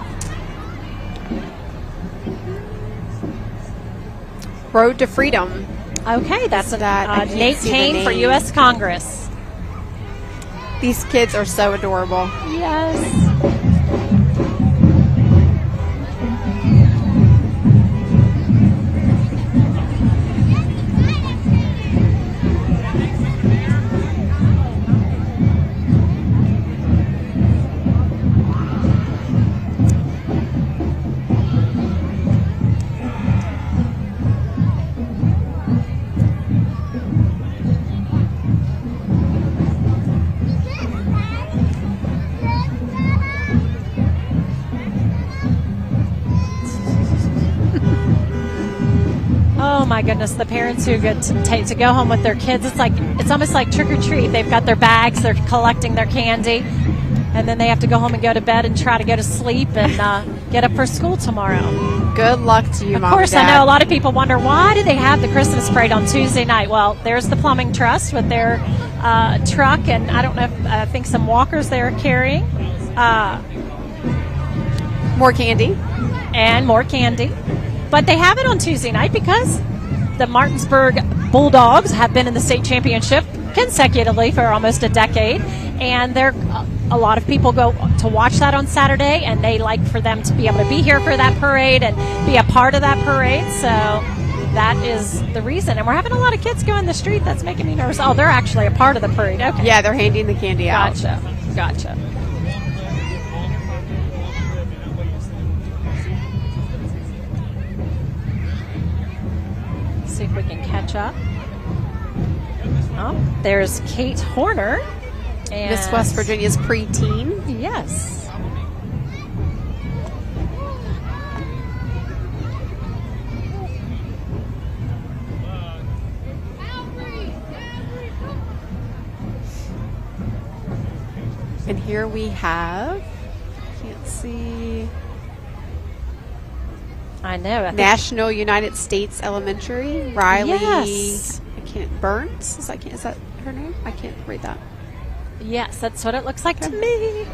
K: Road to Freedom.
J: Okay, that's Nate Kane for U.S. Congress.
K: These kids are so adorable.
J: Yes. Oh my goodness, the parents who get to go home with their kids, it's almost like trick or treat. They've got their bags, they're collecting their candy, and then they have to go home and go to bed and try to go to sleep and get up for school tomorrow.
K: Good luck to you, Mom.
J: Of course,
K: and Dad.
J: I know a lot of people wonder, why do they have the Christmas parade on Tuesday night? Well, there's the Plumbing Trust with their truck, and I don't know if I think some walkers they're carrying.
K: More candy.
J: And more candy. But they have it on Tuesday night because the Martinsburg Bulldogs have been in the state championship consecutively for almost a decade, and a lot of people go to watch that on Saturday, and they like for them to be able to be here for that parade and be a part of that parade. So that is the reason. And we're having a lot of kids go in the street. That's making me nervous. Oh, they're actually a part of the parade. Okay.
K: Yeah, they're handing the candy out.
J: Gotcha. See if we can catch up. Oh, there's Kate Horner. And
K: Miss West Virginia's preteen.
J: Yes.
K: And here we have, can't see.
J: I know.
K: National United States Elementary. Riley.
J: Yes.
K: Burns. Is that her name? I can't read that.
J: Yes, that's what it looks like to me.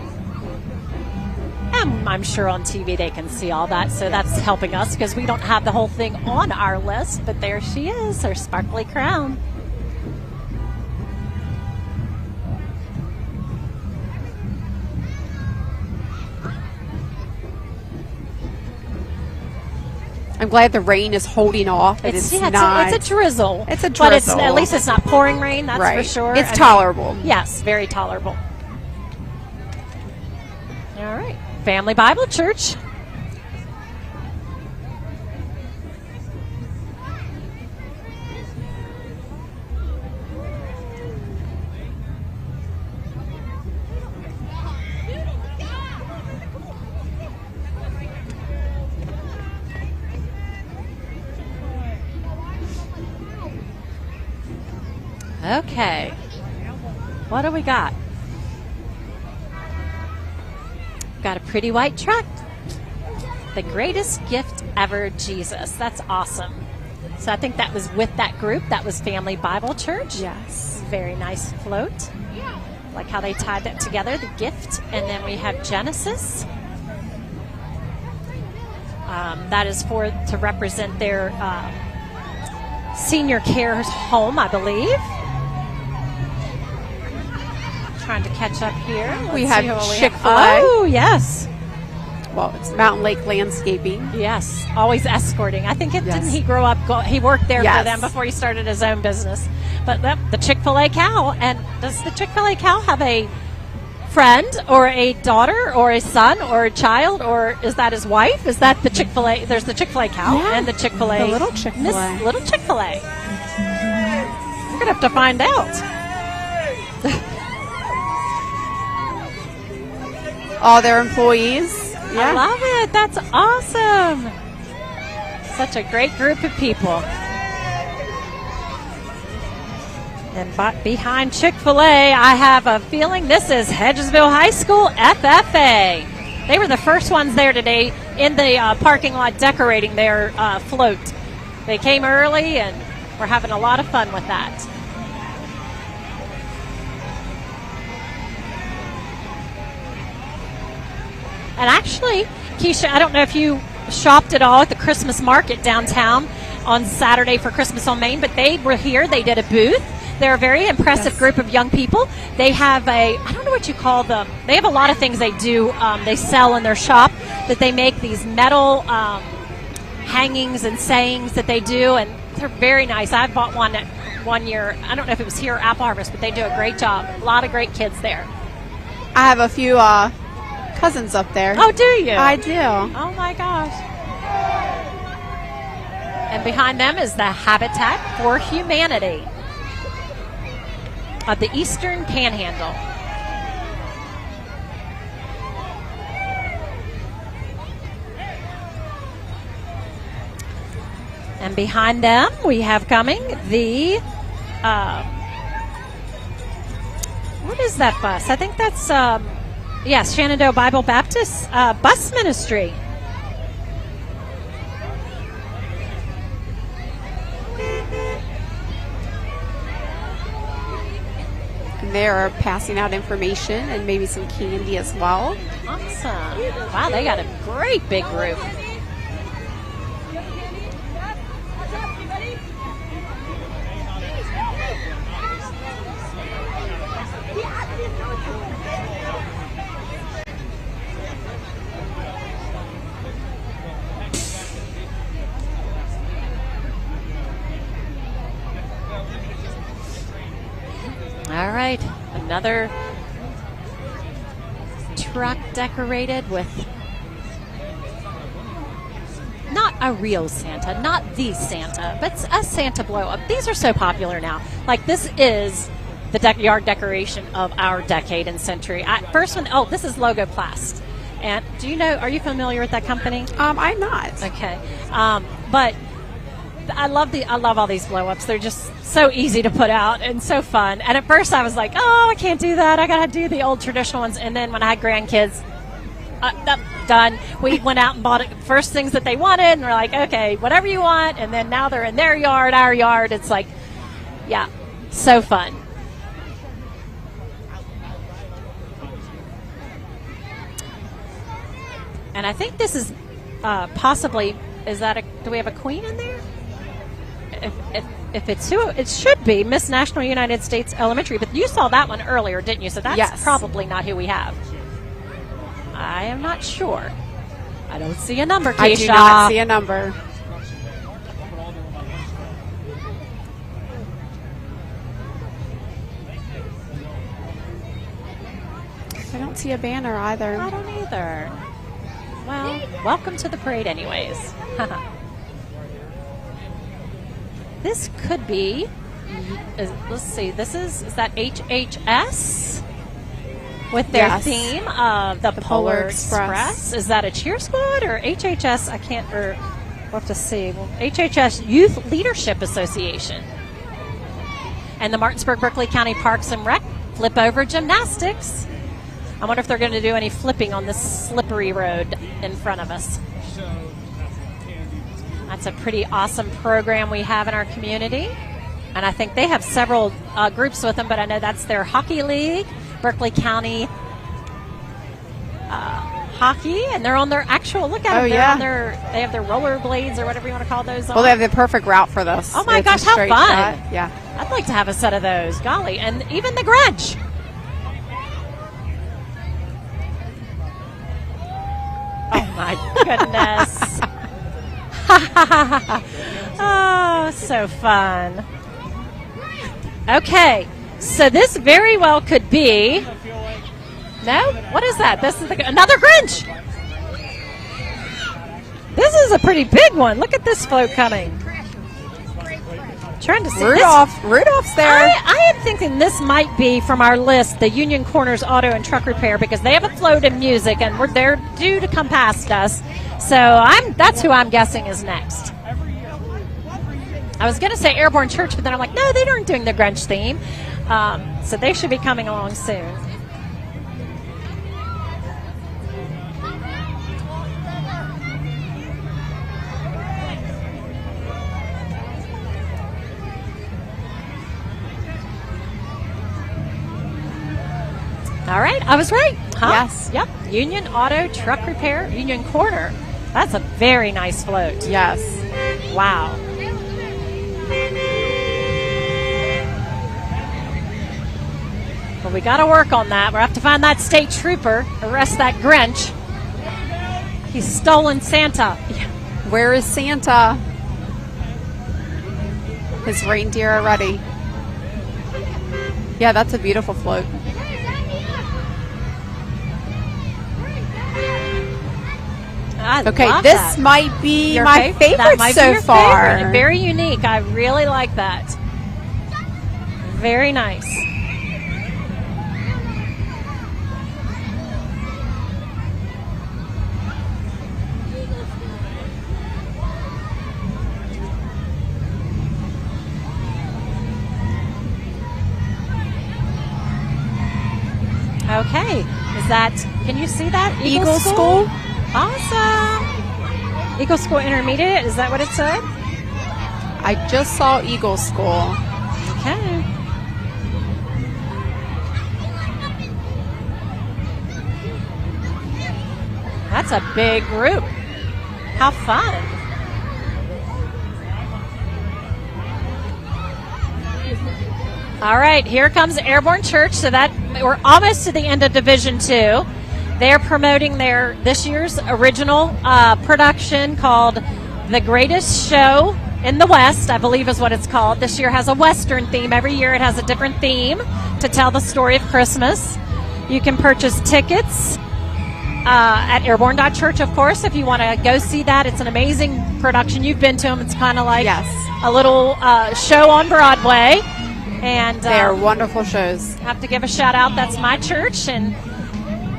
J: And I'm sure on TV they can see all that, so that's helping us because we don't have the whole thing on our list. But there she is, her sparkly crown.
K: I'm glad the rain is holding off. It's a
J: drizzle.
K: It's a drizzle.
J: But at least it's not pouring rain, that's
K: right.
J: for sure.
K: It's tolerable.
J: Yes, very tolerable. All right. Family Bible Church. Okay. What do we got? Got a pretty white truck. The greatest gift ever, Jesus. That's awesome. So I think that was with that group. That was Family Bible Church.
K: Yes.
J: Very nice float. Like how they tied that together, the gift. And then we have Genesis. That is to represent their senior care home, I believe. Trying to catch up here.
K: We have Chick-fil-A.
J: Oh, yes.
K: Well, it's Mountain Lake Landscaping.
J: Yes, always escorting. I think
K: Yes.
J: didn't he grow up? He worked there for
K: Yes.
J: them before he started his own business. But the Chick-fil-A cow. And does the Chick-fil-A cow have a friend or a daughter or a son or a child, or is that his wife? Is that the Chick-fil-A? There's the Chick-fil-A cow and the Chick-fil-A.
K: The little Chick-fil-A.
J: Little Chick-fil-A. We're going to have to find out.
K: All their employees.
J: I love it. That's awesome. Such a great group of people. And behind Chick-fil-A, I have a feeling this is Hedgesville High School FFA. They were the first ones there today in the parking lot decorating their float. They came early and we're having a lot of fun with that. And actually, Keisha, I don't know if you shopped at all at the Christmas market downtown on Saturday for Christmas on Main, but they were here. They did a booth. They're a very impressive group of young people. They have I don't know what you call them. They have a lot of things they do. They sell in their shop that they make these metal hangings and sayings that they do, and they're very nice. I bought one at 1 year. I don't know if it was here or Apple Harvest, but they do a great job. A lot of great kids there.
K: I have a few cousins up there.
J: Oh, do you?
K: I do.
J: Oh, my gosh. And behind them is the Habitat for Humanity of the Eastern Panhandle. And behind them, we have coming the, what is that bus? I think that's, yes, Shenandoah Bible Baptist bus ministry.
K: And they are passing out information and maybe some candy as well.
J: Awesome. Wow, they got a great big group. All right, another truck decorated with not a real Santa, not the Santa, but a Santa blow up. These are so popular now. Like, this is the yard decoration of our decade and century. First one, this is Logoplast. And do you know, are you familiar with that company?
K: I'm not.
J: Okay. But I love all these blow ups. They're just so easy to put out and so fun. And at first I was like, I can't do that. I got to do the old traditional ones. And then when I had grandkids, done. We went out and bought first things that they wanted, and we're like, okay, whatever you want. And then now they're in their yard, our yard. It's like, yeah, so fun. And I think this is possibly, do we have a queen in there? If it's who, it should be Miss National United States Elementary. But you saw that one earlier, didn't you? So that's probably not who we have. I am not sure. I don't see a number, Keisha.
K: I do not see a number. I don't see a banner either.
J: I don't either. Well, welcome to the parade anyways. This could be, let's see, is that HHS? With their theme of the Polar Express. Is that a cheer squad or HHS? We'll have to see. Well, HHS Youth Leadership Association. and the Martinsburg Berkeley County Parks and Rec Flip Over Gymnastics. I wonder if they're going to do any flipping on this slippery road in front of us. That's a pretty awesome program we have in our community. And I think they have several groups with them, but I know that's their hockey league, Berkeley County Hockey, and they're on their actual, look at them, they're on they have their roller blades or whatever you want to call those on.
K: Well, they have the perfect route for this.
J: Oh my gosh, how fun.
K: Shot. Yeah.
J: I'd like to have a set of those, golly. And even the Grinch. Oh my goodness. Oh, so fun. Okay, so this very well could be. No? What is that? This is another Grinch. This is a pretty big one. Look at this float coming. Trying to see
K: Rudolph's there.
J: I am thinking this might be from our list, the Union Corners Auto and Truck Repair, because they have a float and music, and they're due to come past us. So that's who I'm guessing is next. I was going to say Airborne Church, but then I'm like, no, they aren't doing the Grinch theme. So they should be coming along soon. All right, I was right. Huh?
K: Yes.
J: Yep. Union Auto Truck Repair, Union Corner. That's a very nice float.
K: Yes.
J: Wow. Well, we got to work on that. We'll have to find that state trooper, arrest that Grinch. He's stolen Santa.
K: Where is Santa? His reindeer are ready. Yeah, that's a beautiful float. Okay, this might be my favorite so far.
J: Favorite. Very unique. I really like that. Very nice. Okay, is that, can you see that?
K: Eagle School?
J: Awesome. Eagle School Intermediate, is that what it said?
K: I just saw Eagle School.
J: Okay. That's a big group. How fun. All right, here comes Airborne Church. So that we're almost to the end of Division 2. They're promoting their this year's original production called The Greatest Show in the West, I believe is what it's called. This year has a Western theme. Every year it has a different theme to tell the story of Christmas. You can purchase tickets at airborne.church, of course, if you want to go see that. It's an amazing production. You've been to them. It's kind of like a little show on Broadway. And
K: they're wonderful shows.
J: Have to give a shout out. That's my church, and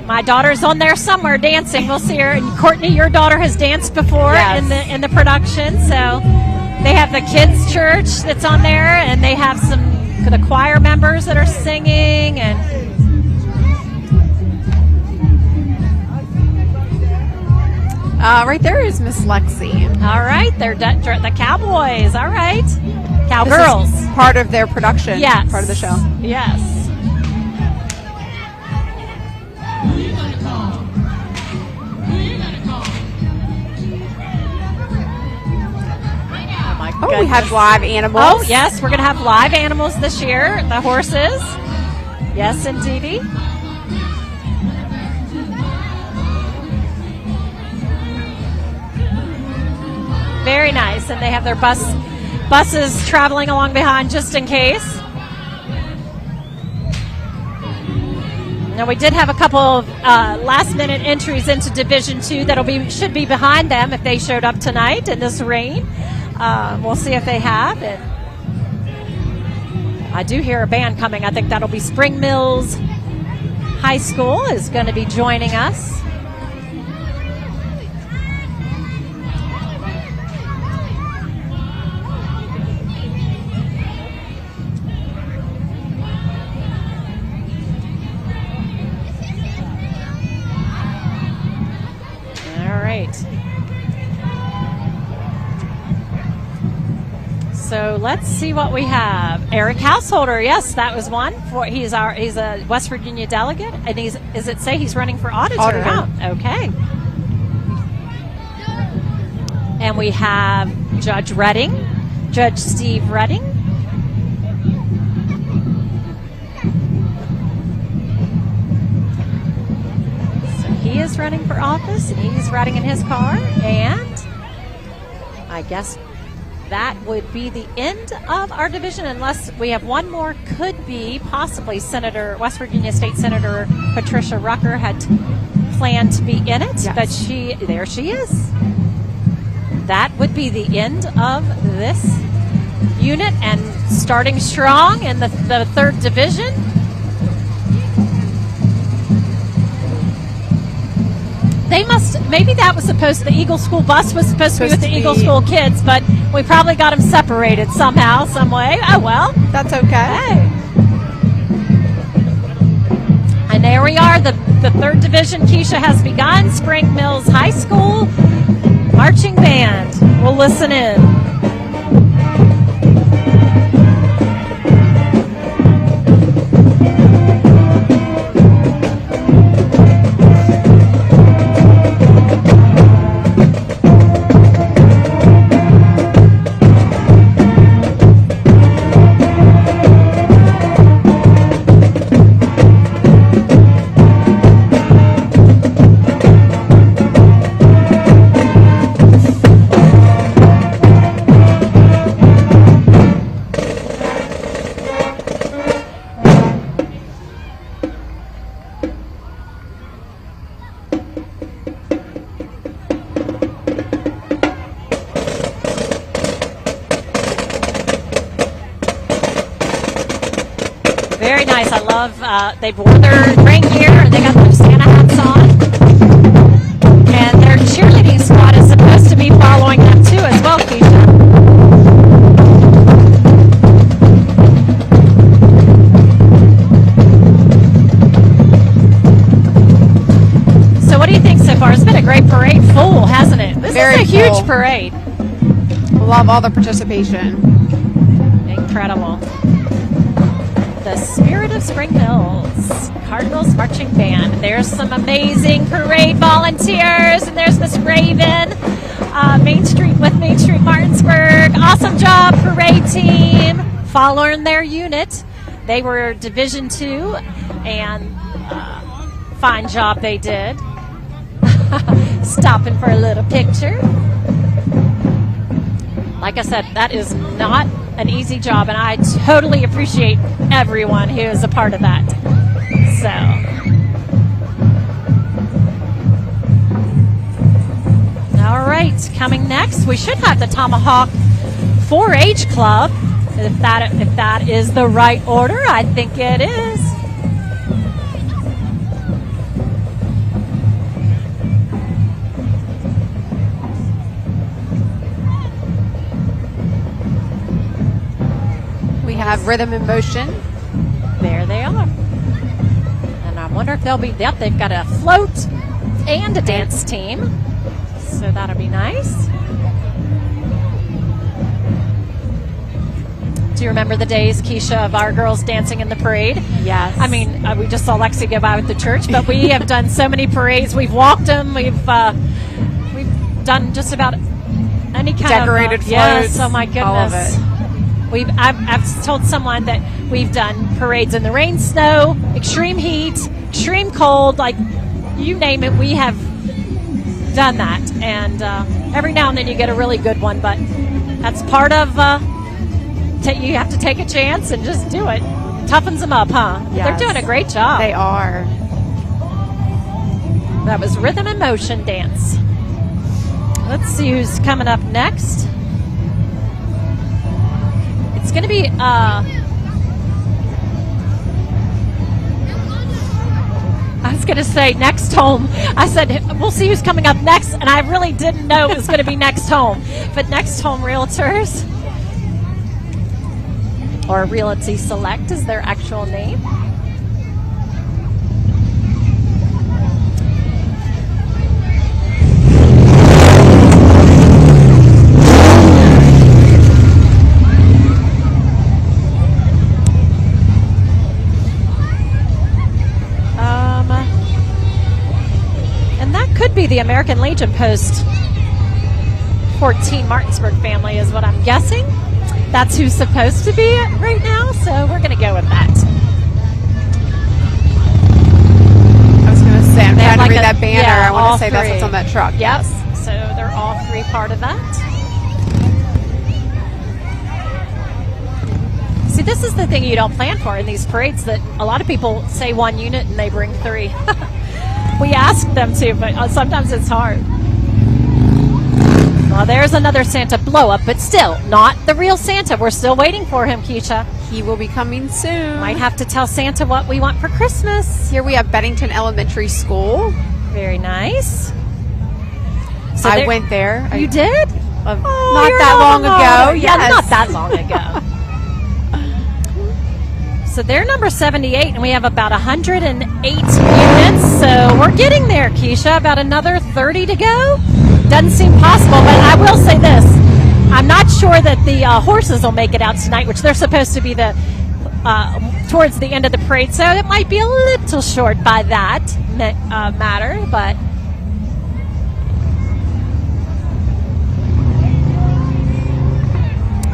J: my daughter's on there somewhere dancing. We'll see her. And Courtney, your daughter has danced before in the production. So they have the kids' church that's on there, and they have the choir members that are singing. And
K: right there is Miss Lexi.
J: All right, they're the Cowboys. All right, Cowgirls.
K: This is part of their production.
J: Yes,
K: part of the show.
J: Yes.
K: Oh, we have live animals.
J: Oh, yes, we're going to have live animals this year. The horses. Yes, indeedy. Very nice. And they have their buses traveling along behind just in case. Now, we did have a couple of last-minute entries into Division 2 should be behind them if they showed up tonight in this rain. We'll see if they have. And I do hear a band coming. I think that'll be Spring Mills High School is going to be joining us. let's see what we have. Eric Householder, yes, that was one. He's a West Virginia delegate, and he's running for auditor? Huh? Okay. And we have Judge Steve Redding. So he is running for office, and he's riding in his car, and I guess that would be the end of our division, unless we have one more. Could be possibly West Virginia State Senator Patricia Rucker had planned to be in it, yes. But there she is. That would be the end of this unit, and starting strong in the 3rd division. Maybe that was the Eagle School bus was supposed to be with the Eagle School kids, but we probably got them separated somehow, some way. Oh, well.
K: That's okay.
J: Hey. And there we are, the 3rd division. Keisha has begun. Spring Mills High School marching band. We'll listen in. Very nice. I love, they've worn their rain gear, and they got their Santa hats on. And their cheerleading squad is supposed to be following them too as well, Keisha. So what do you think so far? It's been a great parade, full, hasn't it? This is a huge parade.
K: Love all the participation.
J: Incredible. The Spirit of Spring Mills Cardinals Marching Band. There's some amazing parade volunteers, and there's Miss Raven, Main Street Martinsburg. Awesome job, parade team, following their unit. They were Division 2, and fine job they did. Stopping for a little picture. Like I said, that is not an easy job, and I totally appreciate everyone who is a part of that. So, all right, coming next, we should have the Tomahawk 4-H Club. If that is the right order, I think it is.
K: Have Rhythm and Motion.
J: There they are. And I wonder if they'll be, yep, they've got a float and a dance team. So that'll be nice. Do you remember the days, Keisha, of our girls dancing in the parade?
K: Yes.
J: I mean, we just saw Lexi go by with the church, but we have done so many parades. We've walked them. We've done just about any kind
K: decorated
J: of
K: floats.
J: Yes. Oh my goodness.
K: All of it.
J: I've told someone that we've done parades in the rain, snow, extreme heat, extreme cold, like you name it, we have done that. And every now and then you get a really good one, but that's part of, you have to take a chance and just do it. Toughens them up, huh?
K: Yes.
J: They're doing a great job.
K: They are.
J: That was Rhythm and Motion Dance. Let's see who's coming up next. It's going to be I was going to say Next Home. I said we'll see who's coming up next, and I really didn't know it was going to be Next Home. But Next Home Realtors, or Realty Select is their actual name. could be the American Legion Post 14 Martinsburg family is what I'm guessing. That's who's supposed to be it right now, so we're going to go with that.
K: I was going to say, I'm trying to read that banner.
J: Yeah,
K: I want to say
J: three.
K: that's what's on that truck.
J: Yep.
K: Yes.
J: So they're all three part of that. See, this is the thing you don't plan for in these parades, that a lot of people say one unit and they bring three. We ask them to, but sometimes it's hard. Well, there's another Santa blow up, but still not the real Santa. We're still waiting for him, Keisha.
K: He will be coming soon.
J: Might have to tell Santa what we want for Christmas.
K: Here we have Bennington Elementary School.
J: Very nice. So
K: I went there.
J: You did?
K: Not that long ago.
J: Yeah,
K: Yes.
J: not that long ago. So they're number 78, and we have about 108 units. So we're getting there, Keisha. About another 30 to go. Doesn't seem possible, but I will say this. I'm not sure that the horses will make it out tonight, which they're supposed to be the towards the end of the parade. So it might be a little short by that matter, but...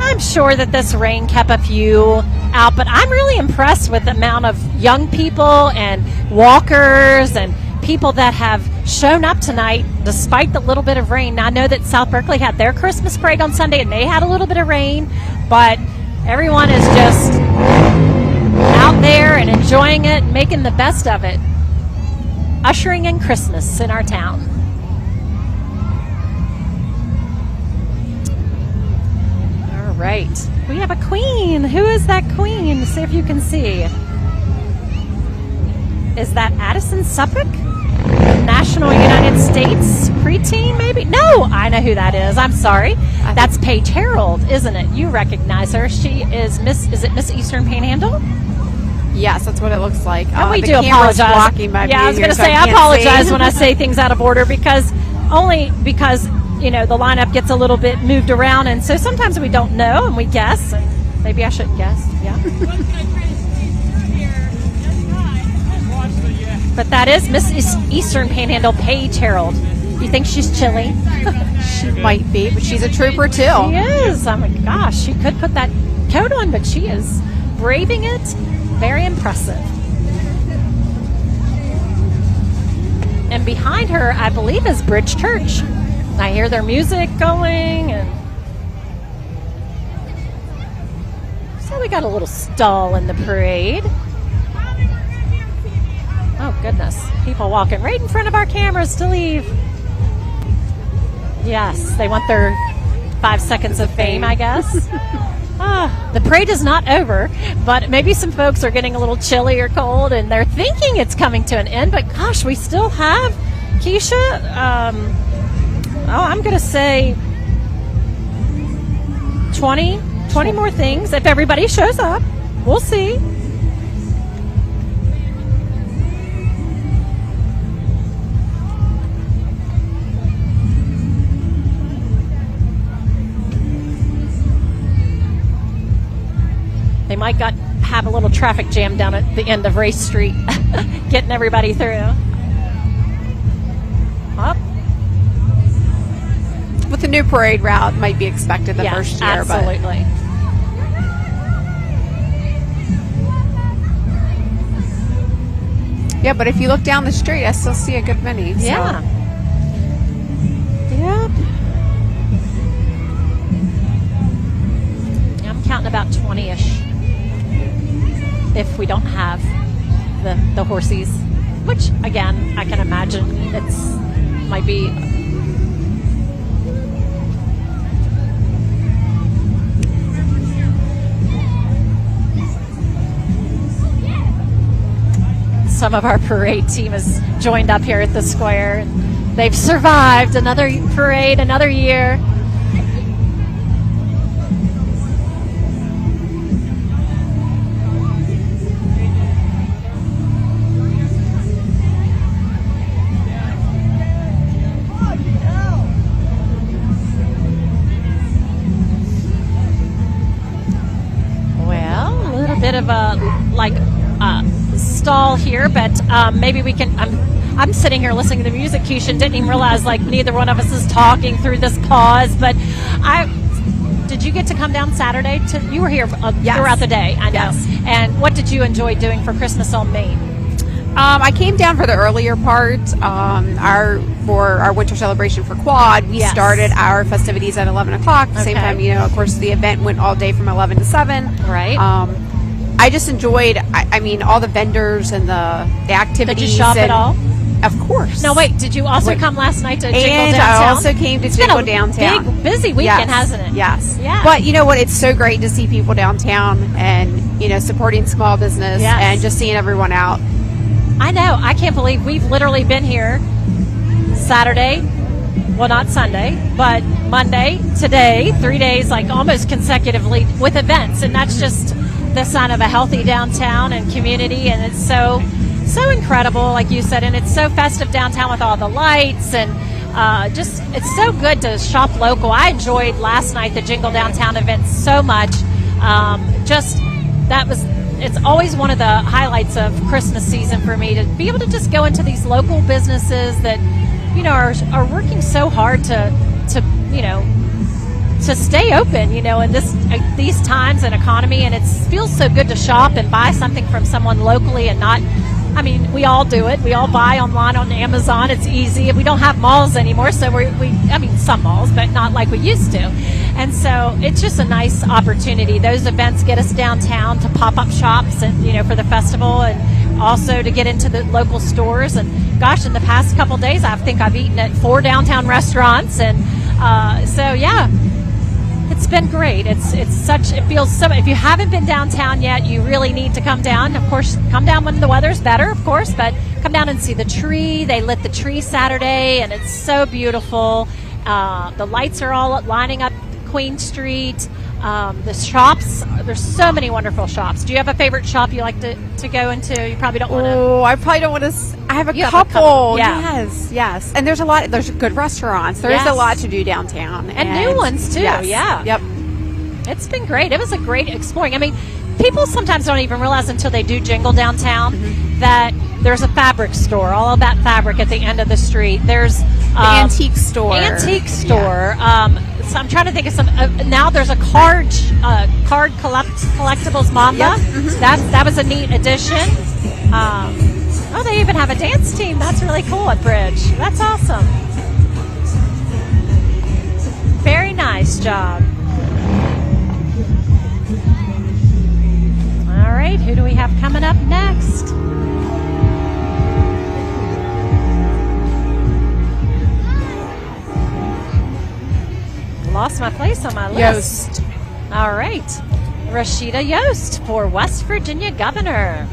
J: I'm sure that this rain kept a few out, but I'm really impressed with the amount of young people and walkers and people that have shown up tonight despite the little bit of rain. Now, I know that South Berkeley had their Christmas parade on Sunday and they had a little bit of rain, but everyone is just out there and enjoying it and making the best of it, ushering in Christmas in our town. Right. We have a queen. Who is that queen? See if you can see. Is that Addison Suffolk? National United States preteen, maybe? No, I know who that is. I'm sorry. That's Paige Harold, isn't it? You recognize her. She is Miss Eastern Panhandle?
K: Yes, that's what it looks like.
J: And we
K: the
J: do
K: camera's
J: apologize.
K: blocking my
J: Yeah, I was
K: view
J: going to
K: here,
J: say,
K: so
J: I
K: can't
J: apologize
K: see.
J: when I say things out of order, because you know, the lineup gets a little bit moved around, and so sometimes we don't know and we guess, and maybe I shouldn't guess. Yeah. But that is Miss Eastern Panhandle, Paige Harold. You think she's chilly?
K: She might be, but she's a trooper too.
J: She is. Oh my gosh, she could put that coat on, but she is braving it. Very impressive. And behind her, I believe, is Bridge Church. I hear their music going, and so we got a little stall in the parade. Oh goodness, people walking right in front of our cameras to leave. Yes, they want their 5 seconds of fame, I guess. The parade is not over, but maybe some folks are getting a little chilly or cold, and they're thinking it's coming to an end, but gosh, we still have, Keisha, I'm going to say 20 more things. If everybody shows up, we'll see. They might have a little traffic jam down at the end of Race Street, getting everybody through. Up.
K: With the new parade route, might be expected the first year.
J: Absolutely.
K: Yeah, but if you look down the street, I still see a good many. So.
J: Yeah. Yep. I'm counting about 20-ish. If we don't have the horsies, which again I can imagine might be. Some of our parade team has joined up here at the square. They've survived another parade, another year. Well, a little bit of a stall here, but maybe we can. I'm sitting here listening to the music, Keisha, and didn't even realize like neither one of us is talking through this pause. But did you get to come down Saturday? You were here throughout the day, I know.
K: Yes.
J: And what did you enjoy doing for Christmas on Main?
K: I came down for the earlier part. For our winter celebration for Quad, we started our festivities at 11 o'clock. Same time, of course, the event went all day from 11 to 7.
J: Right.
K: I just enjoyed, all the vendors and the activities.
J: Did you shop at all?
K: Of course.
J: No, wait. Did you also come last night to Jingle Downtown?
K: I also came to Jingle Downtown.
J: Big, busy weekend, hasn't it?
K: Yes.
J: Yeah.
K: But you know what? It's so great to see people downtown and supporting small business and just seeing everyone out.
J: I know. I can't believe we've literally been here Saturday, well, not Sunday, but Monday, today, 3 days, like almost consecutively with events. And that's just the sign of a healthy downtown and community. And it's so incredible, like you said. And it's so festive downtown with all the lights and it's so good to shop local. I enjoyed last night, the Jingle Downtown event so much. It's always one of the highlights of Christmas season for me to be able to just go into these local businesses that, are working so hard to stay open, in these times and economy. And it feels so good to shop and buy something from someone locally and not. We all do it. We all buy online on Amazon. It's easy. We don't have malls anymore, so some malls, but not like we used to. And so it's just a nice opportunity. Those events get us downtown to pop-up shops and, for the festival and also to get into the local stores. And gosh, in the past couple days, I think I've eaten at 4 downtown restaurants. And it's been great. It feels so. If you haven't been downtown yet, you really need to come down. Of course, come down when the weather's better, of course, but come down and see the tree. They lit the tree Saturday, and it's so beautiful. The lights are all lining up Queen Street. The shops, there's so many wonderful shops. Do you have a favorite shop you like to go into? You probably don't want to.
K: Oh, I probably don't want to. I have a couple.
J: Yeah.
K: Yes. And there's good restaurants. There's a lot to do downtown.
J: And new ones, too.
K: Yes.
J: Yeah.
K: Yep.
J: It's been great. It was a great exploring. People sometimes don't even realize until they do Jingle Downtown that there's a fabric store, all of that fabric at the end of the street. There's
K: the antique store.
J: Yeah. So I'm trying to think of some. Now there's a card collectibles Mamba.
K: Yep.
J: That was a neat addition. They even have a dance team. That's really cool at Bridge. That's awesome. Very nice job. All right, who do we have coming up next? Lost my place on my list.
K: Yost.
J: All right. Rashida Yost for West Virginia Governor.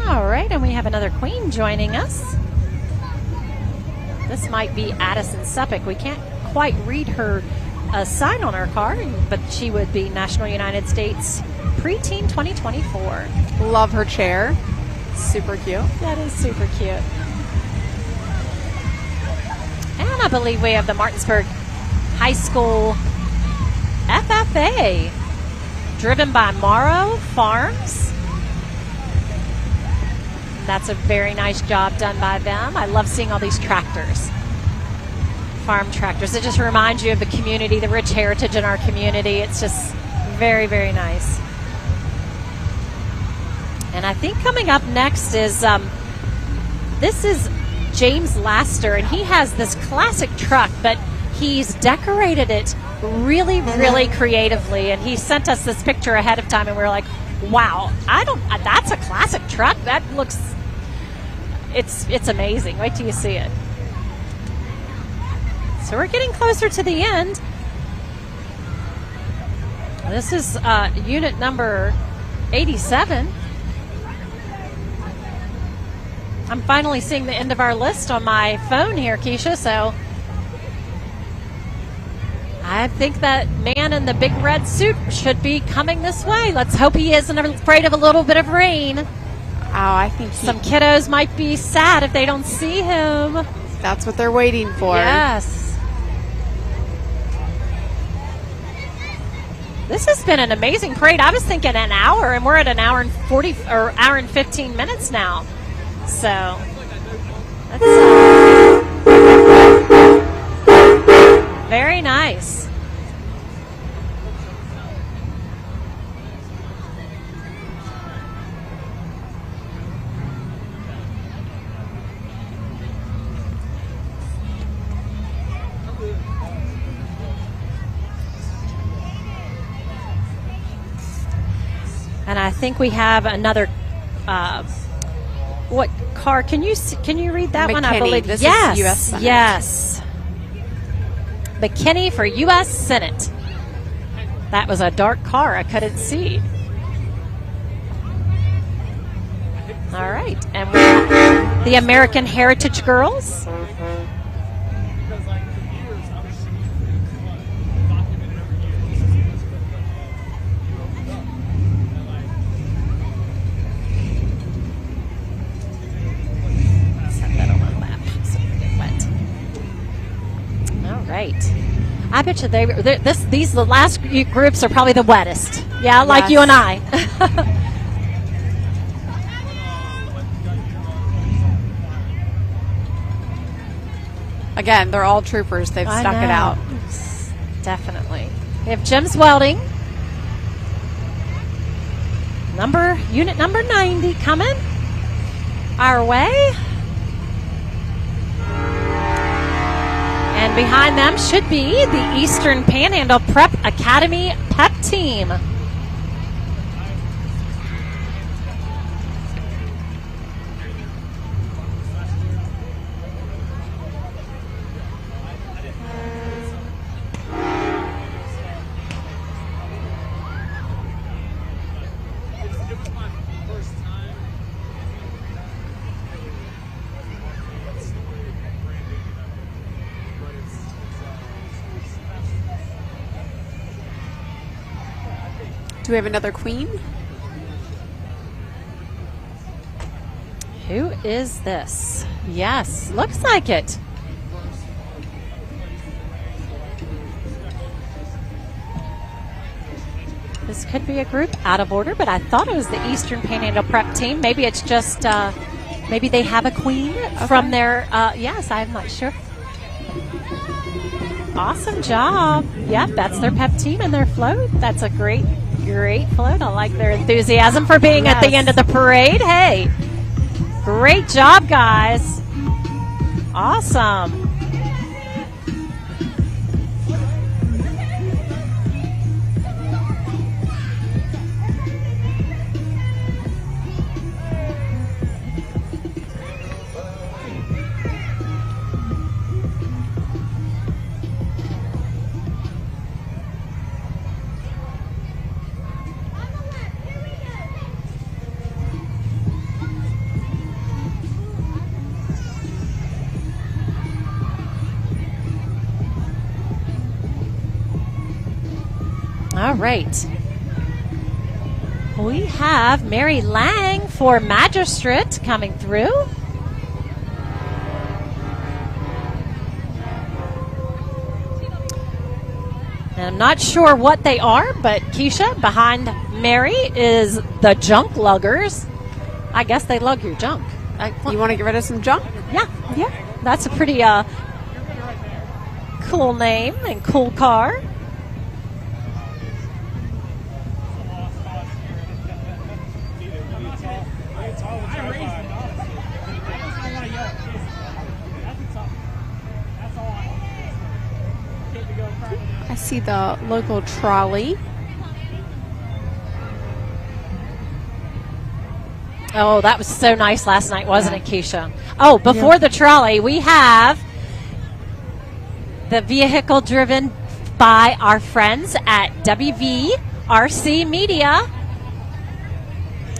J: All right, and we have another queen joining us. This might be Addison Suffolk. We can't quite read her sign on her card, but she would be National United States Preteen 2024.
K: Love her chair. Super cute.
J: That is super cute. And I believe we have the Martinsburg High School FFA, driven by Morrow Farms. That's a very nice job done by them. I love seeing all these tractors, farm tractors. It just reminds you of the community, the rich heritage in our community. It's just very, very nice. And I think coming up next is, this is James Laster, and he has this classic truck, but he's decorated it really, really creatively. And he sent us this picture ahead of time, and we were like, wow, that's a classic truck. That looks, it's amazing. Wait till you see it. So we're getting closer to the end. This is unit number 87. I'm finally seeing the end of our list on my phone here, Keisha, so I think that man in the big red suit should be coming this way. Let's hope he isn't afraid of a little bit of rain.
K: Oh, I think
J: some kiddos might be sad if they don't see him.
K: That's what they're waiting for.
J: Yes. This has been an amazing parade. I was thinking an hour, and we're at an hour and 40 or hour and 15 minutes now. So that's very nice. And I think we have another. What car? Can you read that one? I believe
K: this
J: yes,
K: is U.S. Senate.
J: yes. McKinney for U.S. Senate. That was a dark car. I couldn't see. All right, and we have the American Heritage Girls. Right. I bet you these the last groups are probably the wettest. Yeah, like
K: Yes.
J: you and I.
K: Again, they're all troopers. They've stuck it out.
J: Definitely. We have Jim's Welding. Unit number 90 coming our way. And behind them should be the Eastern Panhandle Prep Academy Pep Team.
K: Do we have another queen?
J: Who is this? Yes, looks like it. This could be a group out of order, but I thought it was the Eastern Panhandle Prep Team. Maybe it's just, maybe they have a queen from their, yes, I'm not sure. Awesome job. Yep, that's their pep team and their float. That's a great float. I like their enthusiasm for being at the end of the parade. Hey, great job, guys. Awesome. All right. We have Mary Lang for Magistrate coming through. And I'm not sure what they are, but Keisha, behind Mary is the Junk Luggers. I guess they lug your junk.
K: You want to get rid of some junk?
J: Yeah. That's a pretty cool name and cool car.
K: I see the local trolley.
J: Oh, that was so nice last night, wasn't it, Keisha? Oh, before the trolley, we have the vehicle driven by our friends at WVRC Media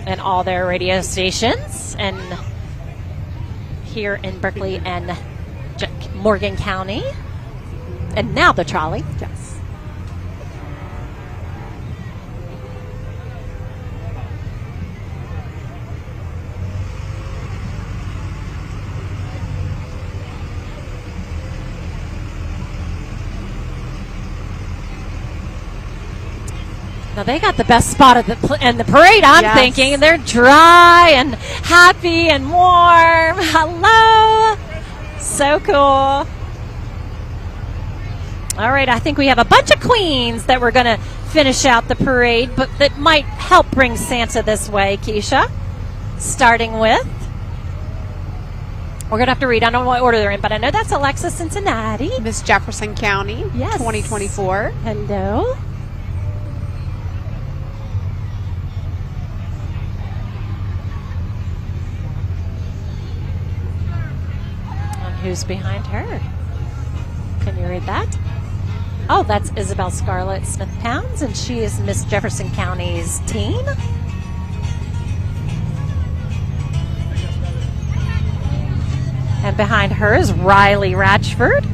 J: and all their radio stations, and here in Berkeley and Morgan County. And now the trolley.
K: Yes.
J: Now they got the best spot in the parade, I'm thinking. They're dry and happy and warm. Hello. So cool. All right, I think we have a bunch of queens that we're going to finish out the parade, but that might help bring Santa this way, Keisha. Starting with, we're going to have to read, I don't know what order they're in, but I know that's Alexa Cincinnati.
K: Miss Jefferson County,
J: yes.
K: 2024.
J: Hello. Who's behind her? Can you read that? Oh, that's Isabel Scarlett Smith-Pounds, and she is Miss Jefferson County's teen. And behind her is Riley Ratchford,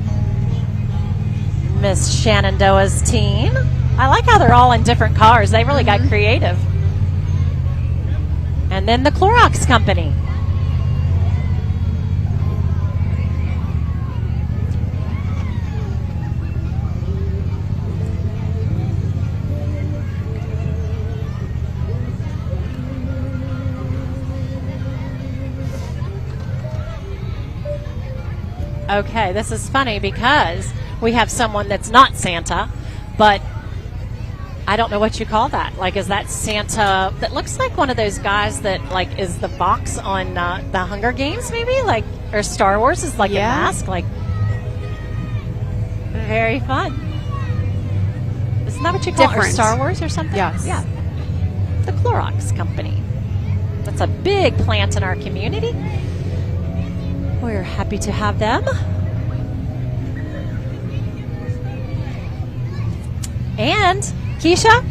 J: Miss Shenandoah's teen. I like how they're all in different cars. They really got creative. And then the Clorox Company. Okay, this is funny because we have someone that's not Santa, but I don't know what you call that. Like, is that Santa that looks like one of those guys that, like, is the box on the Hunger Games, maybe? Like, or Star Wars is like a mask? Like, very fun. Isn't that what you call it? Or Star Wars or something?
K: Yes.
J: Yeah. The Clorox Company. That's a big plant in our community. We're happy to have them. And, Keisha,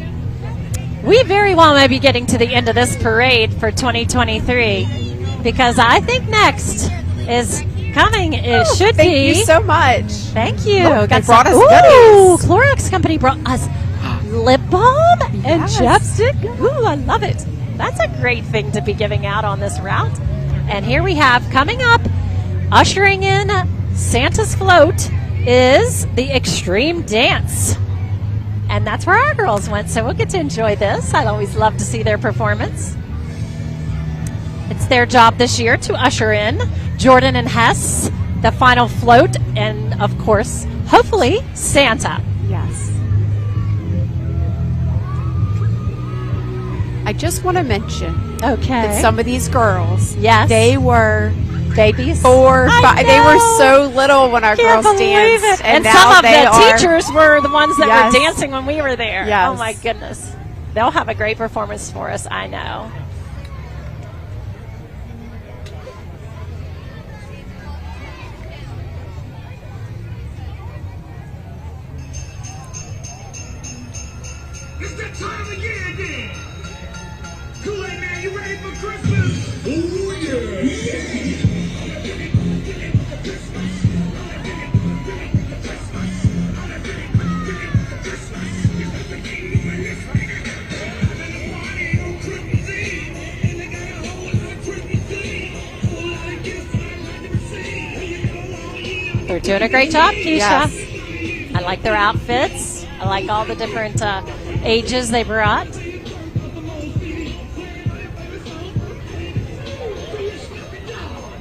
J: we very well may be getting to the end of this parade for 2023 because I think next is coming. It should
K: thank
J: be.
K: Thank you so much.
J: Thank you.
K: Look, they brought us goodies.
J: Clorox Company brought us lip balm and chapstick. Ooh, I love it. That's a great thing to be giving out on this route. And here we have coming up, ushering in Santa's float, is the Extreme Dance. And that's where our girls went, so we'll get to enjoy this. I always love to see their performance. It's their job this year to usher in Jordan and Hess, the final float, and of course, hopefully, Santa.
K: Yes. I just want to mention that some of these girls, they were
J: babies,
K: 4, 5. They were so little when our girls danced,
J: and
K: now
J: some of
K: they
J: the teachers were the ones that were dancing when we were there.
K: Yes.
J: Oh my goodness, they'll have a great performance for us. I know.
A: It's that time of year again. Kool-Aid man, you ready for Christmas? Ooh, yeah.
J: They're doing a great job, Keisha.
K: Yes.
J: I like their outfits. I like all the different ages they brought.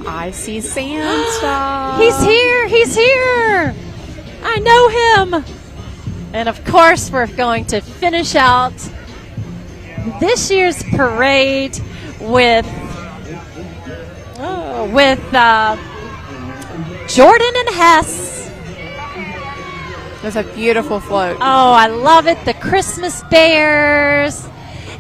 K: I see Santa.
J: He's here. He's here. I know him. And of course, we're going to finish out this year's parade with Jordan and Hess.
K: There's a beautiful float.
J: Oh, I love it. The Christmas bears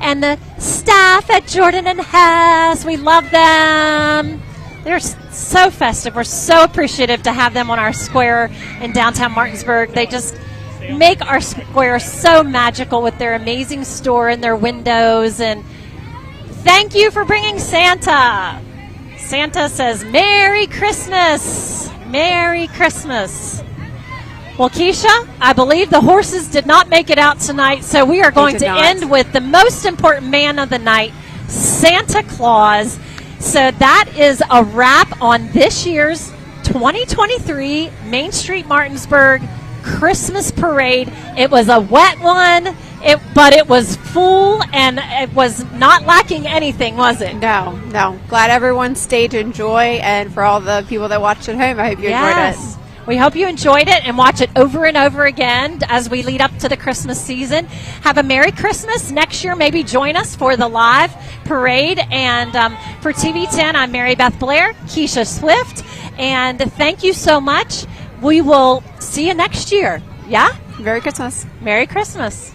J: and the staff at Jordan and Hess. We love them. They're so festive. We're so appreciative to have them on our square in downtown Martinsburg. They just make our square so magical with their amazing store and their windows. And thank you for bringing Santa. Santa says, Merry Christmas. Merry Christmas. Well, Keisha, I believe the horses did not make it out tonight, so we are going to end with the most important man of the night, Santa Claus. So that is a wrap on this year's 2023 Main Street Martinsburg Christmas Parade. It was a wet one. But it was full, and it was not lacking anything, was it?
K: No. Glad everyone stayed to enjoy, and for all the people that watched at home, I hope you enjoyed it.
J: We hope you enjoyed it and watch it over and over again as we lead up to the Christmas season. Have a Merry Christmas. Next year, maybe join us for the live parade. And for TV10, I'm Mary Beth Blair, Keisha Swift, and thank you so much. We will see you next year. Yeah?
K: Merry Christmas.
J: Merry Christmas.